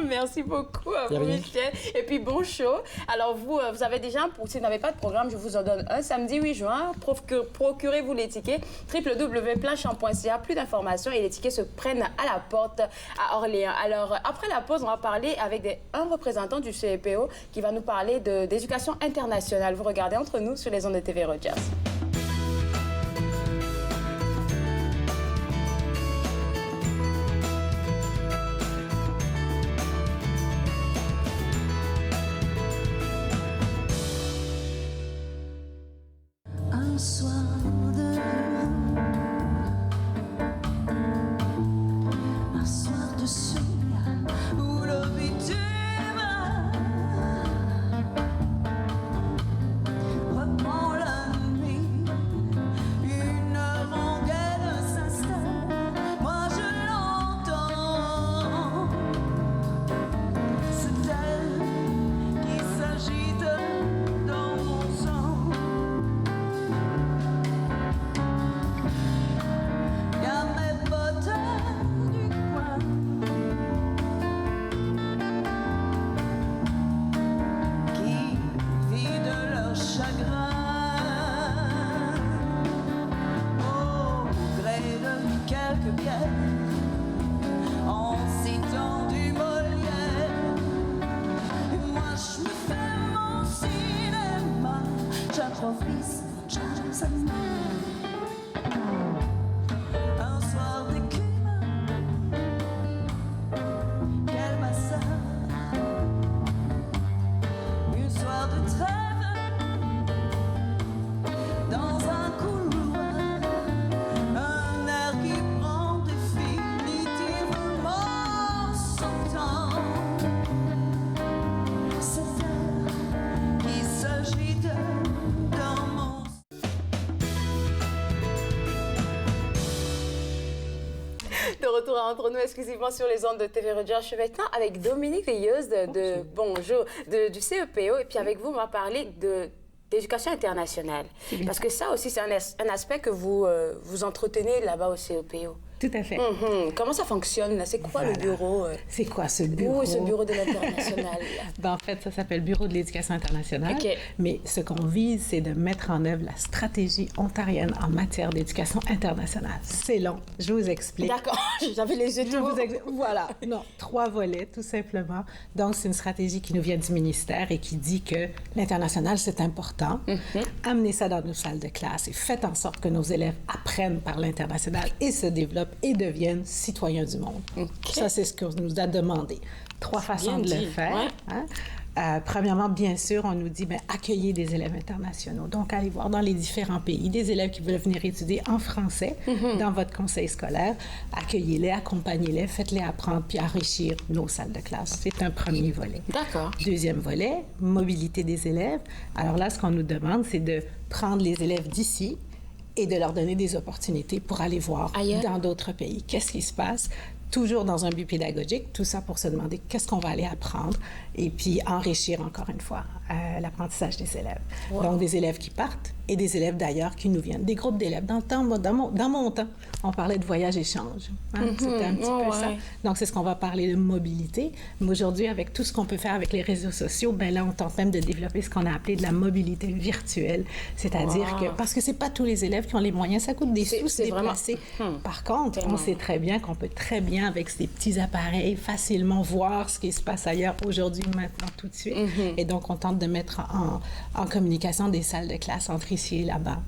Merci beaucoup à
Y a
vous,
rien.
Michel. Et puis, bon show. Alors, vous avez déjà, si vous n'avez pas de programme, je vous en donne un. Samedi 8 juin, procurez-vous les tickets. www.plainchamp.ca. Plus d'informations et les tickets se prennent à la porte à Orléans. Alors, après la pause, on va parler avec un représentant du CEPO qui va nous parler d'éducation internationale. Vous regardez Entre nous sur les ondes de TV Rogers.
Un soir de un soir de soleil où le bitume reprend la nuit, une rengaine s'installe, moi je l'entends, c'est elle qui s'agite dans mon sang. Y'a mes potes du coin qui vident leur chagrin au gré de quelques bières en citant du Molière. Et moi je me fais mon cinéma, j'improvise, j'aime. Un soir d'écume, quel massacre. Une soir de trêve, dans un couloir, un air qui prend définitivement son temps. C'est elle qui s'agite dans mon
De retour à Entre nous, exclusivement sur les ondes de TV Rogers. Je suis maintenant avec Dominique Veilleuse du CEPO. Et puis avec vous, on va parler d'éducation internationale. Parce que ça aussi, c'est un aspect que vous entretenez là-bas au CEPO.
Tout à fait.
Comment ça fonctionne, là? C'est quoi le bureau?
C'est quoi ce bureau?
Où est ce bureau de l'international?
Ben, en fait, ça s'appelle Bureau de l'éducation internationale.
OK.
Mais ce qu'on vise, c'est de mettre en œuvre la stratégie ontarienne en matière d'éducation internationale. C'est long, je vous explique.
D'accord, j'avais les yeux tout.
Voilà, non, 3 volets, tout simplement. Donc, c'est une stratégie qui nous vient du ministère et qui dit que l'international, c'est important. Amenez ça dans nos salles de classe et faites en sorte que nos élèves apprennent par l'international et se développent et deviennent citoyens du monde. Ça, c'est ce qu'on nous a demandé. 3 façons de le faire.
Ouais.
Hein? Premièrement, bien sûr, on nous dit accueillez des élèves internationaux. Donc, allez voir dans les différents pays des élèves qui veulent venir étudier en français dans votre conseil scolaire. Accueillez-les, accompagnez-les, faites-les apprendre puis enrichir nos salles de classe. C'est un premier volet.
D'accord.
Deuxième volet, mobilité des élèves. Alors là, ce qu'on nous demande, c'est de prendre les élèves d'ici et de leur donner des opportunités pour aller voir
Ailleurs.
dans d'autres pays. Qu'est-ce qui se passe? Toujours dans un but pédagogique, tout ça pour se demander qu'est-ce qu'on va aller apprendre et puis enrichir encore une fois l'apprentissage des élèves. Donc des élèves qui partent et des élèves d'ailleurs qui nous viennent. Des groupes d'élèves. Dans mon temps, on parlait de voyage-échange. C'était un petit peu ça. Donc c'est ce qu'on va parler de mobilité. Mais aujourd'hui, avec tout ce qu'on peut faire avec les réseaux sociaux, là, on tente même de développer ce qu'on a appelé de la mobilité virtuelle. C'est-à-dire que, parce que c'est pas tous les élèves qui ont les moyens, ça coûte des sous se déplacer. Par contre, on sait très bien qu'on peut très bien, avec ces petits appareils, facilement voir ce qui se passe ailleurs aujourd'hui, maintenant, tout de suite. Et donc, on tente de mettre en communication des salles de classe entre ici et là-bas,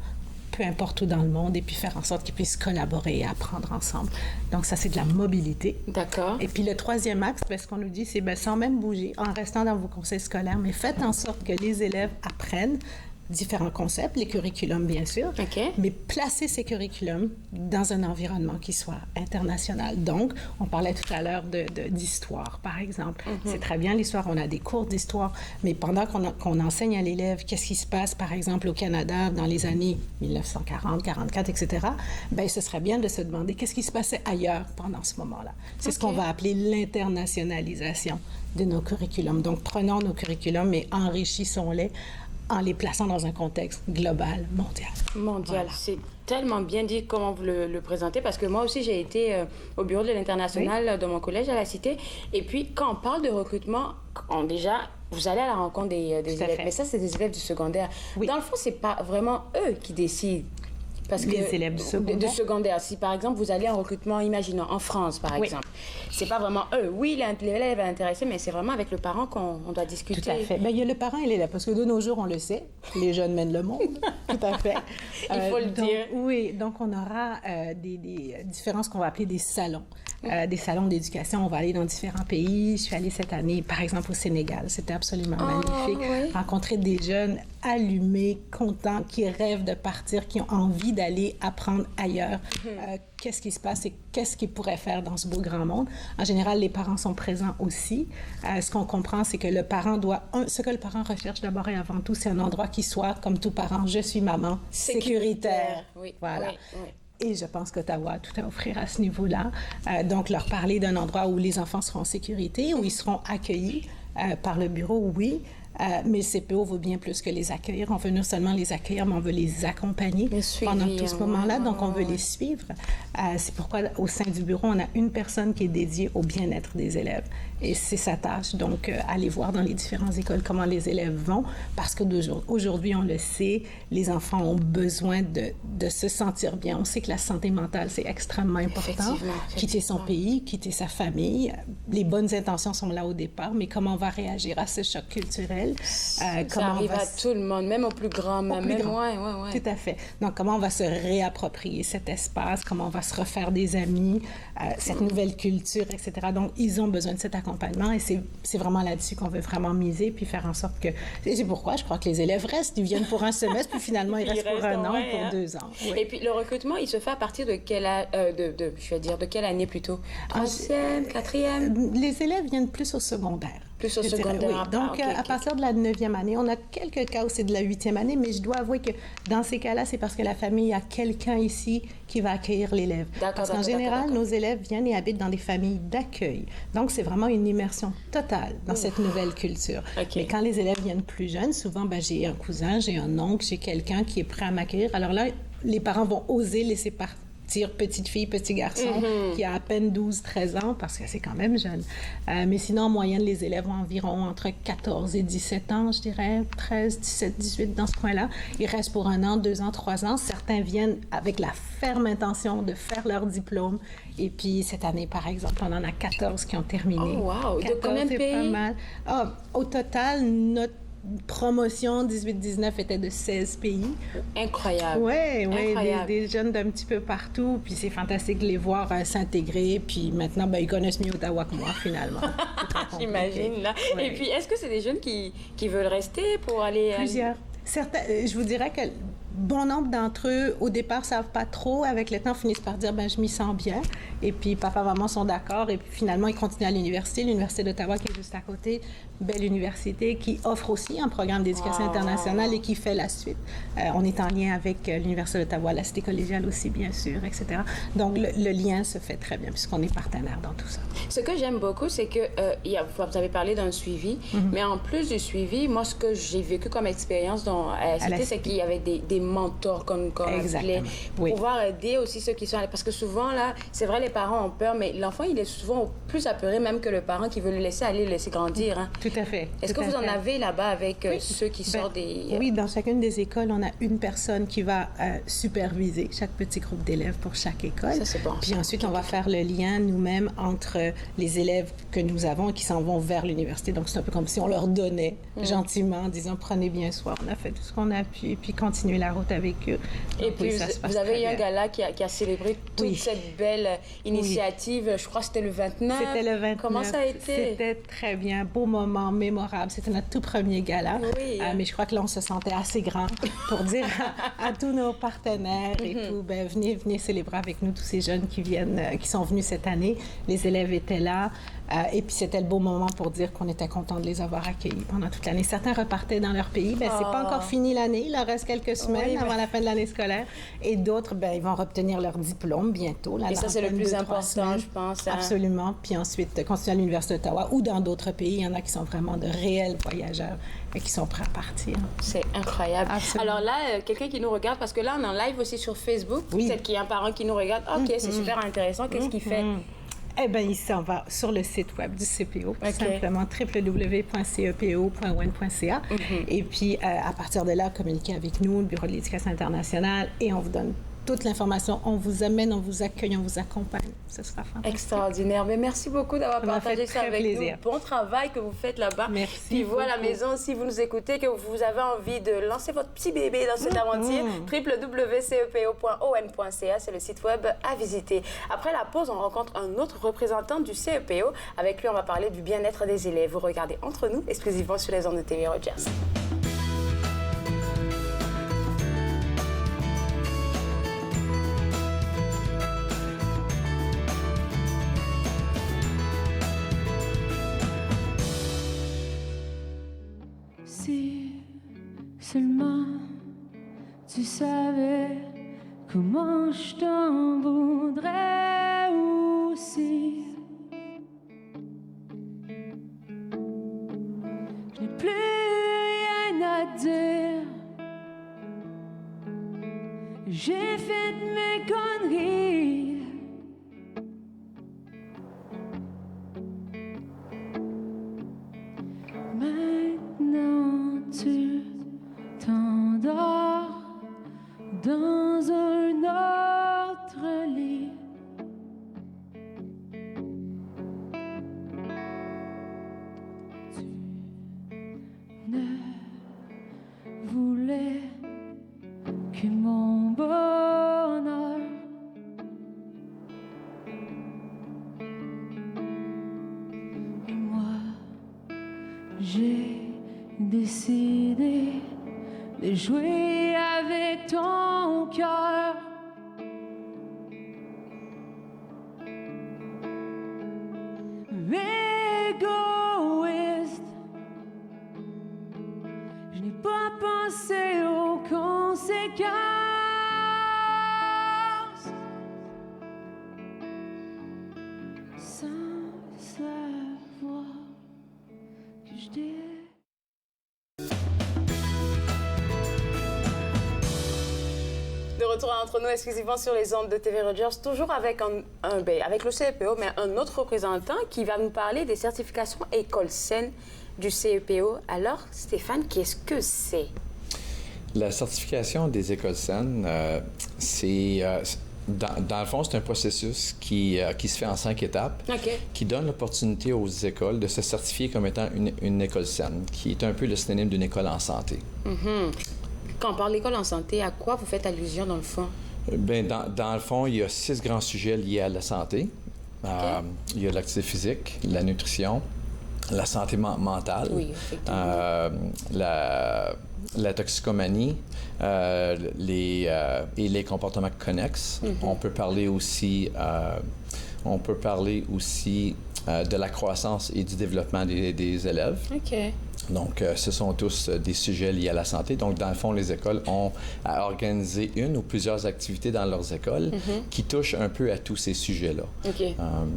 peu importe où dans le monde, et puis faire en sorte qu'ils puissent collaborer et apprendre ensemble. Donc, ça, c'est de la mobilité.
D'accord.
Et puis, le troisième axe, ce qu'on nous dit, c'est sans même bouger, en restant dans vos conseils scolaires, mais faites en sorte que les élèves apprennent différents concepts, les curriculums bien sûr, mais placer ces curriculums dans un environnement qui soit international. Donc, on parlait tout à l'heure d'histoire, par exemple. C'est très bien l'histoire, on a des cours d'histoire, mais pendant qu'on enseigne à l'élève qu'est-ce qui se passe, par exemple, au Canada dans les années 1940, 44, etc., bien, ce serait bien de se demander qu'est-ce qui se passait ailleurs pendant ce moment-là. C'est ce qu'on va appeler l'internationalisation de nos curriculums. Donc, prenons nos curriculums et enrichissons-les en les plaçant dans un contexte global, mondial.
Mondial,
Voilà.
c'est tellement bien dit comment vous le présentez, parce que moi aussi, j'ai été au bureau de l'international de mon collège à la Cité. Et puis, quand on parle de recrutement, déjà, vous allez à la rencontre des élèves. Mais ça, c'est des élèves du secondaire. Dans le fond, c'est pas vraiment eux qui décident. Parce
les
que,
élèves du secondaire.
De secondaire. Si, par exemple, vous allez en recrutement, imaginons, en France, par exemple, c'est pas vraiment eux. Oui, l'élève est intéressé, mais c'est vraiment avec le parent qu'on doit discuter.
Tout à fait. Bien, il y a le parent et l'élève, parce que de nos jours, on le sait, les jeunes mènent le monde. Tout à fait.
Il faut le dire.
Oui, donc on aura des différences qu'on va appeler des salons. Des salons d'éducation. On va aller dans différents pays. Je suis allée cette année, par exemple, au Sénégal. C'était absolument magnifique. Rencontrer des jeunes allumés, contents, qui rêvent de partir, qui ont envie d'aller apprendre ailleurs. Qu'est-ce qui se passe et qu'est-ce qu'ils pourraient faire dans ce beau grand monde. En général, les parents sont présents aussi. Ce qu'on comprend, c'est que le parent doit... ce que le parent recherche d'abord et avant tout, c'est un endroit qui soit, comme tout parent, je suis maman, sécuritaire.
Oui.
Voilà.
Oui.
Et je pense qu'Ottawa a tout à offrir à ce niveau-là. Donc, leur parler d'un endroit où les enfants seront en sécurité, où ils seront accueillis par le bureau, oui. Mais le CPO vaut bien plus que les accueillir. On veut non seulement les accueillir, mais on veut les accompagner pendant tout ce moment-là. Donc, on veut les suivre. C'est pourquoi, au sein du bureau, on a une personne qui est dédiée au bien-être des élèves. Et c'est sa tâche. Donc, aller voir dans les différentes écoles comment les élèves vont. Parce qu'aujourd'hui, on le sait, les enfants ont besoin de se sentir bien. On sait que la santé mentale, c'est extrêmement important. Quitter son pays, quitter sa famille. Les bonnes intentions sont là au départ, mais comment on va réagir à ce choc culturel?
Ça arrive à tout le monde, même au plus grand, même moi.
Tout à fait. Donc, comment on va se réapproprier cet espace, comment on va se refaire des amis, cette nouvelle culture, etc. Donc, ils ont besoin de cet accompagnement et c'est vraiment là-dessus qu'on veut vraiment miser puis faire en sorte que... Et c'est pourquoi je crois que les élèves restent. Ils viennent pour un semestre puis finalement, ils restent pour un an ou pour 2 ans. Oui.
Et puis, le recrutement, il se fait à partir de quelle de quelle année plutôt? 3e, 4e?
Les élèves viennent plus au secondaire.
Plus au secondaire.
Oui. Donc, à partir de la 9e année, on a quelques cas où c'est de la 8e année, mais je dois avouer que dans ces cas-là, c'est parce que la famille a quelqu'un ici qui va accueillir l'élève. Parce qu'en général, nos élèves viennent et habitent dans des familles d'accueil. Donc, c'est vraiment une immersion totale dans cette nouvelle culture. Mais quand les élèves viennent plus jeunes, souvent, j'ai un cousin, j'ai un oncle, j'ai quelqu'un qui est prêt à m'accueillir. Alors là, les parents vont oser laisser partir petite fille, petit garçon qui a à peine 12-13 ans parce que c'est quand même jeune. Mais sinon, en moyenne, les élèves ont environ entre 14 et 17 ans, je dirais, 13, 17, 18 dans ce coin-là. Ils restent pour 1 an, 2 ans, 3 ans. Certains viennent avec la ferme intention de faire leur diplôme. Et puis, cette année, par exemple, on en a 14 qui ont terminé.
Oh, wow! De combien de pays?
Pas mal. Au total, notre promotion 18-19 était de 16 pays.
Incroyable.
Oui, des jeunes d'un petit peu partout. Puis c'est fantastique de les voir s'intégrer. Puis maintenant, ils connaissent mieux Ottawa que moi, finalement.
J'imagine, là. Ouais. Et puis, est-ce que c'est des jeunes qui veulent rester pour aller...
Plusieurs. Certains, je vous dirais que bon nombre d'entre eux, au départ, ne savent pas trop. Avec le temps, finissent par dire, je m'y sens bien. Et puis, papa, maman sont d'accord. Et puis, finalement, ils continuent à l'Université d'Ottawa, qui est juste à côté. Belle université, qui offre aussi un programme d'éducation internationale et qui fait la suite. On est en lien avec l'Université d'Ottawa, la Cité collégiale aussi, bien sûr, etc. Donc, le lien se fait très bien, puisqu'on est partenaire dans tout ça.
Ce que j'aime beaucoup, c'est que vous avez parlé d'un suivi, mais en plus du suivi, moi, ce que j'ai vécu comme expérience à la Cité, c'est qu'il y avait des mentors, comme
exactement.
Pour pouvoir aider aussi ceux qui sont allés. Parce que souvent, là, c'est vrai, les parents ont peur, mais l'enfant, il est souvent plus apeuré même que le parent qui veut le laisser aller, le laisser grandir. Hein.
Tout à fait.
Est-ce que vous en avez là-bas avec ceux qui sortent des...
Oui, dans chacune des écoles, on a une personne qui va superviser chaque petit groupe d'élèves pour chaque école.
Ça, c'est bon.
Puis ensuite, on va faire le lien nous-mêmes entre les élèves que nous avons et qui s'en vont vers l'université. Donc, c'est un peu comme si on leur donnait gentiment, en disant, prenez bien soin, on a fait tout ce qu'on a pu, et puis continuez la route avec eux.
Et
Donc,
puis,
ça se passe
vous avez
très
eu un
bien.
gala qui a célébré toute cette belle initiative. Je crois que c'était le 29.
C'était le 29.
Comment ça a été?
C'était très bien, beau moment, mémorable. C'était notre tout premier gala.
Oui.
Mais je crois que là, on se sentait assez grand pour dire à tous nos partenaires et tout, ben, venez célébrer avec nous tous ces jeunes qui sont venus cette année. Les élèves étaient là. Et puis, c'était le beau moment pour dire qu'on était content de les avoir accueillis pendant toute l'année. Certains repartaient dans leur pays. Ben, c'est pas encore fini l'année. Il leur reste quelques semaines avant la fin de l'année scolaire. Et d'autres, ben, ils vont obtenir leur diplôme bientôt. Là,
et ça, c'est le plus
2-3
important,
semaines.
je pense. Hein?
Absolument. Puis ensuite, continuer à l'Université d'Ottawa ou dans d'autres pays. Il y en a qui sont vraiment de réels voyageurs et qui sont prêts à partir.
C'est incroyable.
Absolument.
Alors là, quelqu'un qui nous regarde, parce que là, on est en live aussi sur Facebook.
Oui.
Peut-être qu'il y a un parent qui nous regarde. OK, c'est super intéressant. Qu'est-ce qu'il fait?
Eh bien, il s'en va sur le site web du CPO, simplement www.cepo.wen.ca. Et puis, à partir de là, communiquez avec nous, le Bureau de l'Éducation internationale, et on vous donne toute l'information. On vous amène, on vous accueille, on vous accompagne. Ce sera fantastique.
Extraordinaire. Mais merci beaucoup d'avoir partagé ça avec
plaisir.
nous. Bon travail que vous faites là-bas.
Merci.
Puis vous, à la
beaucoup.
maison, si vous nous écoutez, que vous avez envie de lancer votre petit bébé dans cette aventure, www.cepo.on.ca, c'est le site web à visiter. Après la pause, on rencontre un autre représentant du CEPO. Avec lui, on va parler du bien-être des élèves. Vous regardez Entre nous, exclusivement sur les ondes de TV Rogers.
Si seulement tu savais comment je t'en voudrais aussi. Je n'ai plus rien à dire. J'ai fait mes conneries. Maintenant tu t'endors dans un autre lit. Tu ne voulais que mon bonheur. Et moi, j'ai décidé de jouer avec ton cœur. Égoïste, je n'ai pas pensé aux conséquences. Sans savoir que je t'ai.
De retour Entre nous, exclusivement sur les ondes de TV Rogers, toujours avec avec le CEPO, mais un autre représentant qui va nous parler des certifications École saine du CEPO. Alors, Stéphane, qu'est-ce que c'est?
La certification des écoles saines, dans le fond, c'est un processus qui se fait en 5 étapes, qui donne l'opportunité aux écoles de se certifier comme étant une école saine, qui est un peu le synonyme d'une école en santé.
Quand on parle d'école en santé, à quoi vous faites allusion dans le fond?
Bien, dans le fond, il y a 6 grands sujets liés à la santé. Il y a l'activité physique, la nutrition, la santé mentale, la toxicomanie et les comportements connexes. On peut parler aussi de la croissance et du développement des élèves. Donc, ce sont tous des sujets liés à la santé. Donc, dans le fond, les écoles ont à organiser une ou plusieurs activités dans leurs écoles qui touchent un peu à tous ces sujets-là.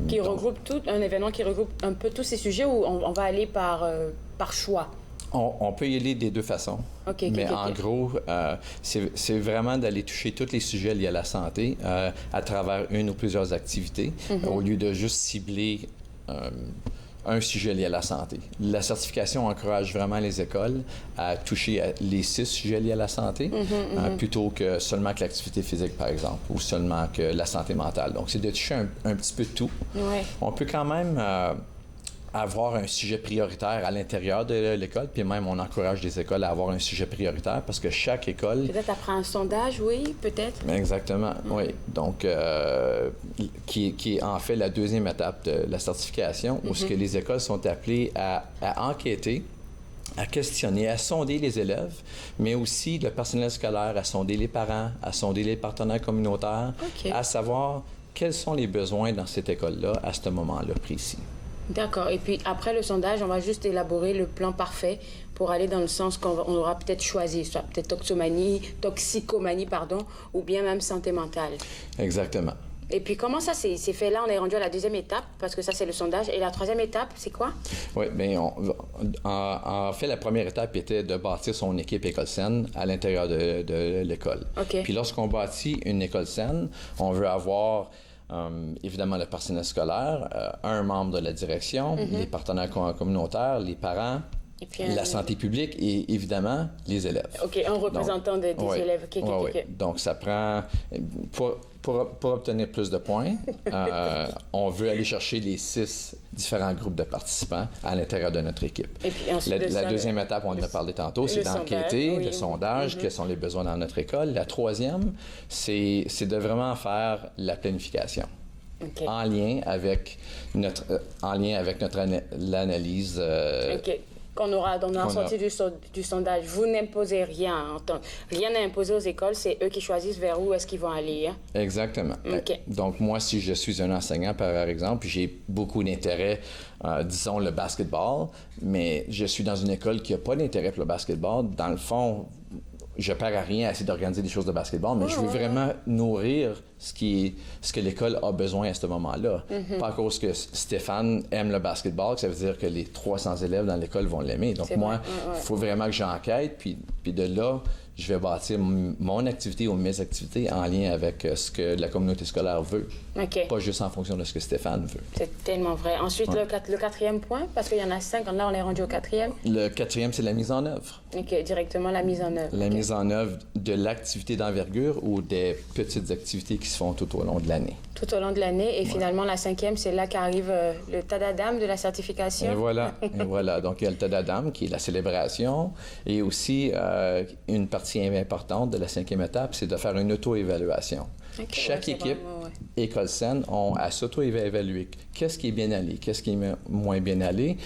Qui regroupe un événement qui regroupe un peu tous ces sujets ou on va aller par choix?
On peut y aller des deux façons. En gros, c'est vraiment d'aller toucher tous les sujets liés à la santé à travers une ou plusieurs activités au lieu de juste cibler un sujet lié à la santé. La certification encourage vraiment les écoles à toucher les 6 sujets liés à la santé plutôt que seulement que l'activité physique, par exemple, ou seulement que la santé mentale. Donc, c'est de toucher un petit peu de tout. On peut quand même avoir un sujet prioritaire à l'intérieur de l'école, puis même on encourage les écoles à avoir un sujet prioritaire parce que chaque école...
Peut-être après un sondage, oui, peut-être.
Exactement, oui. Donc, qui est en fait la deuxième étape de la certification, où ce que les écoles sont appelées à enquêter, à questionner, à sonder les élèves, mais aussi le personnel scolaire, à sonder les parents, à sonder les partenaires communautaires, à savoir quels sont les besoins dans cette école-là à ce moment-là précis.
D'accord. Et puis après le sondage, on va juste élaborer le plan parfait pour aller dans le sens qu'on aura peut-être choisi, soit peut-être toxicomanie, ou bien même santé mentale.
Exactement.
Et puis comment ça s'est fait là? On est rendu à la deuxième étape, parce que ça c'est le sondage. Et la troisième étape, c'est quoi?
Oui, bien, en fait, la première étape était de bâtir son équipe école saine à l'intérieur de l'école.
OK.
Puis lorsqu'on bâtit une école saine, on veut avoir... évidemment, le personnel scolaire, un membre de la direction, les partenaires communautaires, les parents, et puis, la santé publique et évidemment les élèves.
OK, un représentant des élèves.
Oui. Donc, ça prend... Pour obtenir plus de points, on veut aller chercher les 6 différents groupes de participants à l'intérieur de notre équipe.
Et puis ensuite
la deuxième étape, on en a parlé tantôt, c'est d'enquêter, le sondage, quels sont les besoins dans notre école. La troisième, c'est de vraiment faire la planification. En lien avec l'analyse.
OK. Qu'on aura sorti du sondage. Vous n'imposez rien. Rien n'est imposé aux écoles. C'est eux qui choisissent vers où est-ce qu'ils vont aller. Hein?
Exactement.
OK.
Donc, moi, si je suis un enseignant, par exemple, j'ai beaucoup d'intérêt, disons, le basketball, mais je suis dans une école qui n'a pas d'intérêt pour le basketball. Dans le fond, je perds à rien à essayer d'organiser des choses de basketball, mais je veux vraiment nourrir ce que l'école a besoin à ce moment-là. Pas à cause que Stéphane aime le basketball, que ça veut dire que les 300 élèves dans l'école vont l'aimer. Donc moi, il faut vraiment que j'enquête, puis de là, je vais bâtir mon activité ou mes activités en lien avec ce que la communauté scolaire veut. Pas juste en fonction de ce que Stéphane veut.
C'est tellement vrai. Ensuite, le quatrième point, parce qu'il y en a 5, là on est rendu au quatrième.
Le quatrième, c'est la mise en œuvre.
OK, directement la mise en œuvre.
La mise en œuvre de l'activité d'envergure ou des petites activités qui se font tout au long de l'année.
Tout au long de l'année. Et finalement, la cinquième, c'est là qu'arrive le tadadam de la certification.
Et voilà. Donc, il y a le tadadam, qui est la célébration. Et aussi, une partie importante de la cinquième étape, c'est de faire une auto-évaluation. Chaque équipe, école saine, ont à s'auto-évaluer. Qu'est-ce qui est bien allé? Qu'est-ce qui est moins bien allé?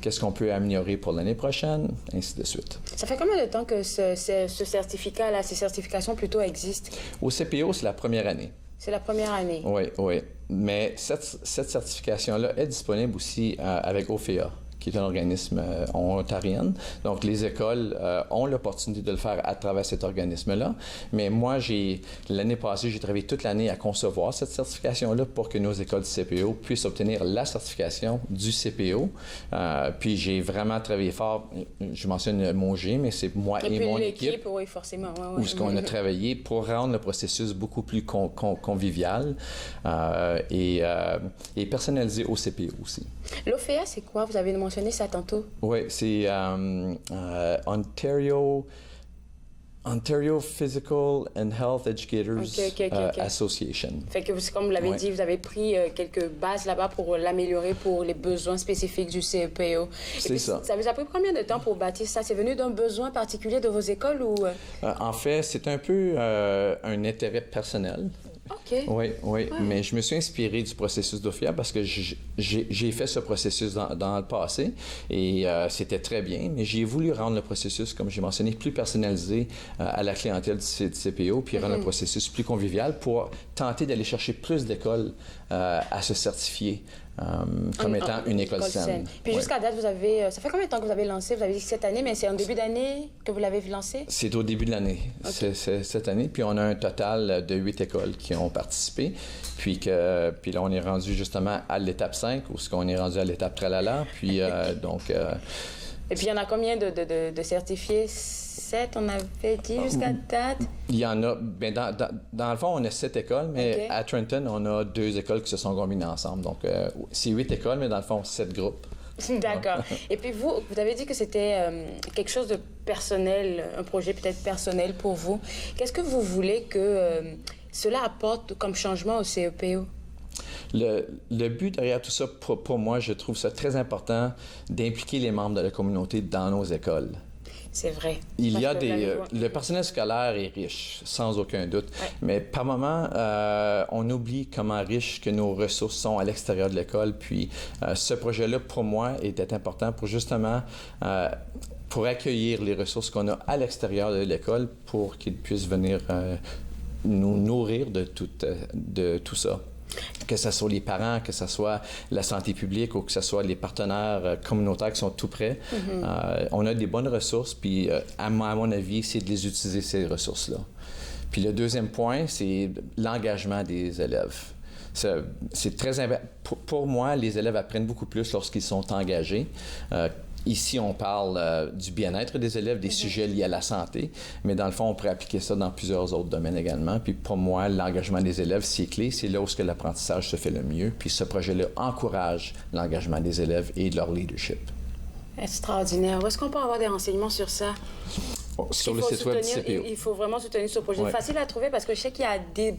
Qu'est-ce qu'on peut améliorer pour l'année prochaine? Ainsi de suite.
Ça fait combien de temps que ce certificat-là, ces certifications plutôt existent?
Au CPO, c'est la première année.
C'est la première année?
Oui. Mais cette certification-là est disponible aussi avec OFEA, qui est un organisme ontarien. Donc, les écoles ont l'opportunité de le faire à travers cet organisme-là. Mais moi, l'année passée, j'ai travaillé toute l'année à concevoir cette certification-là pour que nos écoles du CPO puissent obtenir la certification du CPO. Puis, j'ai vraiment travaillé fort. Je mentionne mon G, mais c'est moi et mon équipe.
Oui, forcément.
Où ce qu'on a travaillé pour rendre le processus beaucoup plus convivial et personnalisé au CPO aussi.
L'OFEA, c'est quoi? Vous avez mentionné ça tantôt.
Oui, c'est Ontario Physical and Health Educators Association.
Fait que, comme vous l'avez dit, vous avez pris quelques bases là-bas pour l'améliorer pour les besoins spécifiques du CPO.
C'est ça.
Ça vous a pris combien de temps pour bâtir ça? C'est venu d'un besoin particulier de vos écoles ou...
En fait, c'est un peu un intérêt personnel.
OK.
Oui, mais je me suis inspiré du processus d'OFEA parce que j'ai fait ce processus dans le passé et c'était très bien, mais j'ai voulu rendre le processus, comme j'ai mentionné, plus personnalisé à la clientèle du CPO, puis rendre le processus plus convivial pour tenter d'aller chercher plus d'écoles à se certifier comme étant une école saine.
Puis jusqu'à date, vous avez... Ça fait combien de temps que vous avez lancé? Vous avez dit cette année, mais c'est en début d'année que vous l'avez lancé?
C'est au début de l'année, c'est cette année. Puis on a un total de 8 écoles qui ont participé. Puis là, on est rendu justement à l'étape 5, où on est rendu à l'étape tralala. Puis donc...
Et puis il y en a combien de certifiés? 7, on avait dit jusqu'à date?
Il y en a... Bien, dans le fond, on a 7 écoles, mais à Trenton, on a 2 écoles qui se sont combinées ensemble. Donc, c'est 8 écoles, mais dans le fond, 7 groupes.
D'accord. Et puis vous avez dit que c'était quelque chose de personnel, un projet peut-être personnel pour vous. Qu'est-ce que vous voulez que cela apporte comme changement au CEPO?
Le but derrière tout ça, pour moi, je trouve ça très important d'impliquer les membres de la communauté dans nos écoles.
C'est vrai.
Le personnel scolaire est riche, sans aucun doute, mais par moments, on oublie comment riches que nos ressources sont à l'extérieur de l'école. Puis ce projet-là, pour moi, était important pour justement pour accueillir les ressources qu'on a à l'extérieur de l'école pour qu'ils puissent venir nous nourrir de tout ça. Que ce soit les parents, que ce soit la santé publique ou que ce soit les partenaires communautaires qui sont tout près. On a des bonnes ressources, puis à mon avis, c'est de les utiliser, ces ressources-là. Puis le deuxième point, c'est l'engagement des élèves. C'est très important. Pour moi, les élèves apprennent beaucoup plus lorsqu'ils sont engagés. Ici, on parle du bien-être des élèves, des sujets liés à la santé, mais dans le fond, on pourrait appliquer ça dans plusieurs autres domaines également. Puis pour moi, l'engagement des élèves, c'est clé, c'est là où l'apprentissage se fait le mieux. Puis ce projet-là encourage l'engagement des élèves et leur leadership.
Extraordinaire. Où est-ce qu'on peut avoir des renseignements sur ça?
Sur le site web du CPO.
Il faut vraiment soutenir ce projet. Facile à trouver parce que je sais qu'il y a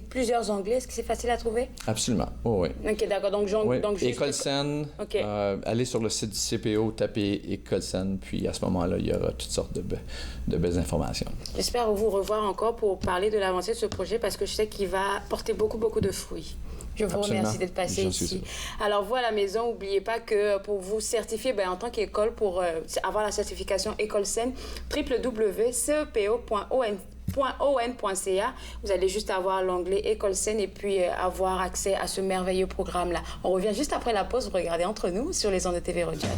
plusieurs onglets. Est-ce que c'est facile à trouver?
Absolument. Oui.
OK, d'accord. Donc
École Sen, allez sur le site du CPO, tapez École Sen, puis à ce moment-là, il y aura toutes sortes de belles informations.
J'espère vous revoir encore pour parler de l'avancée de ce projet parce que je sais qu'il va porter beaucoup, beaucoup de fruits. Je vous remercie d'être passé ici. Alors, vous à la maison, n'oubliez pas que pour vous certifier en tant qu'école, pour avoir la certification École Sen, www.cepo.on.ca. Vous allez juste avoir l'onglet École Sen et puis avoir accès à ce merveilleux programme-là. On revient juste après la pause. Vous regardez Entre nous sur les ondes de TV Rogers.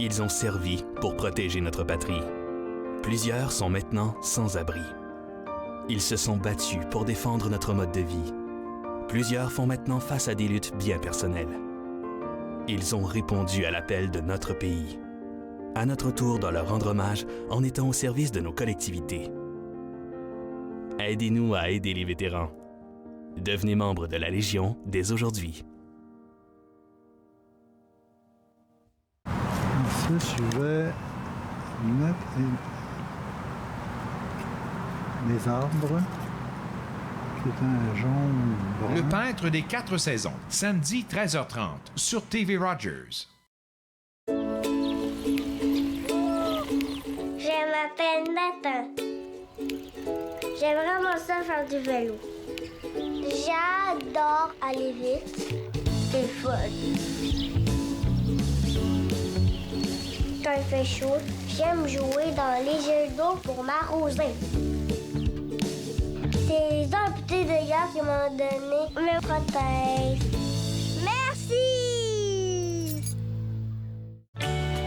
Ils ont servi pour protéger notre patrie. Plusieurs sont maintenant sans abri. Ils se sont battus pour défendre notre mode de vie. Plusieurs font maintenant face à des luttes bien personnelles. Ils ont répondu à l'appel de notre pays. À notre tour de leur rendre hommage en étant au service de nos collectivités. Aidez-nous à aider les vétérans. Devenez membre de la Légion dès aujourd'hui.
Je vais mettre les arbres qui est un jaune brun.
Le peintre des 4 saisons, samedi 13h30 sur TV Rogers.
Je m'appelle Nathan. J'aime vraiment ça faire du vélo. J'adore aller vite. C'est fun. Quand il fait chaud, j'aime jouer dans les jets d'eau pour m'arroser. C'est les amputés de gaz qui m'ont donné me protègent. Merci!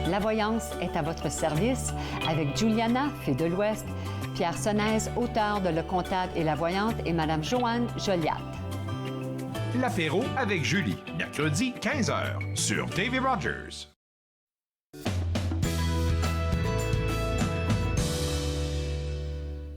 La voyance est à votre service avec Juliana, fée de l'Ouest, Pierre Sonnaise, auteur de Le Comptable et la Voyante, et Madame Joanne Joliat.
L'apéro avec Julie, mercredi 15h sur TV Rogers.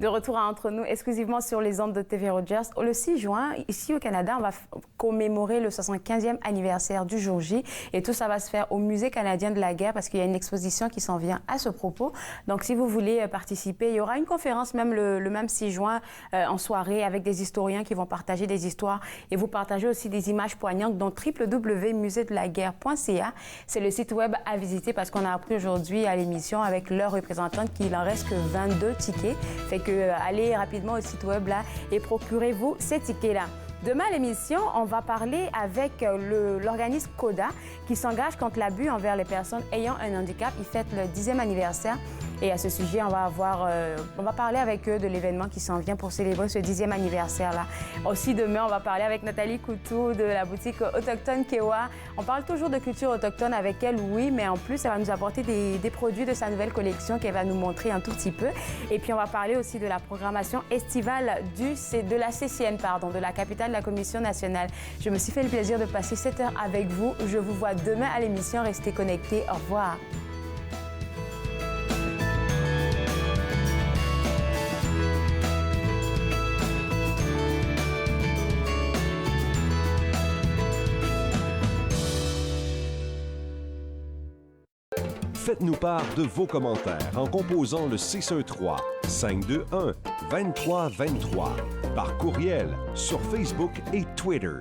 De retour à Entre nous, exclusivement sur les ondes de TV Rogers. Le 6 juin, ici au Canada, on va commémorer le 75e anniversaire du jour J. Et tout ça va se faire au Musée canadien de la guerre parce qu'il y a une exposition qui s'en vient à ce propos. Donc, si vous voulez participer, il y aura une conférence même le même 6 juin en soirée avec des historiens qui vont partager des histoires et vous partager aussi des images poignantes, dont www.museedelaguerre.ca. C'est le site web à visiter parce qu'on a appris aujourd'hui à l'émission avec leur représentante qu'il en reste que 22 tickets. Fait que allez rapidement au site web là et procurez-vous ces tickets-là. Demain à l'émission, on va parler avec l'organisme CODA qui s'engage contre l'abus envers les personnes ayant un handicap. Ils fêtent le 10e anniversaire. Et à ce sujet, on va parler avec eux de l'événement qui s'en vient pour célébrer ce 10e anniversaire-là. Aussi, demain, on va parler avec Nathalie Coutou de la boutique Autochtone Kewa. On parle toujours de culture autochtone avec elle, oui, mais en plus, elle va nous apporter des produits de sa nouvelle collection qu'elle va nous montrer un tout petit peu. Et puis, on va parler aussi de la programmation estivale de la CCN, de la capitale de la Commission nationale. Je me suis fait le plaisir de passer 7 heures avec vous. Je vous vois demain à l'émission. Restez connectés. Au revoir.
Faites-nous part de vos commentaires en composant le 613-521-2323 par courriel sur Facebook et Twitter.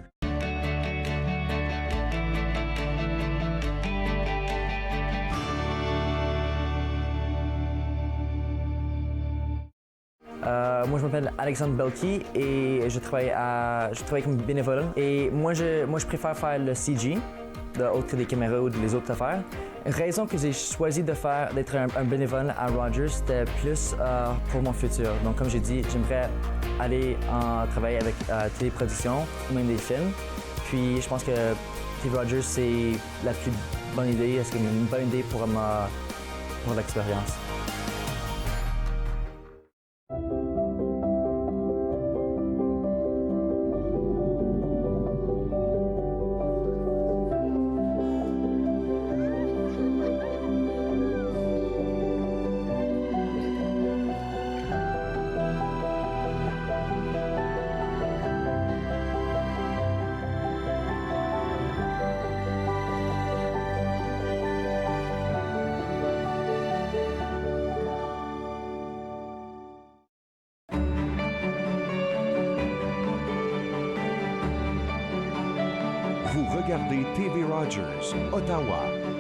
Moi, je m'appelle Alexandre Belki et je travaille comme bénévole. Et moi, je préfère faire le CG, autre des caméras ou des autres affaires. Raison que j'ai choisi d'être un bénévole à Rogers, c'était plus pour mon futur. Donc, comme j'ai dit, j'aimerais aller travailler avec téléproduction ou même des films. Puis, je pense que TV Rogers, c'est la plus bonne idée. C'est une bonne idée pour l'expérience.
Vous regardez TV Rogers, Ottawa.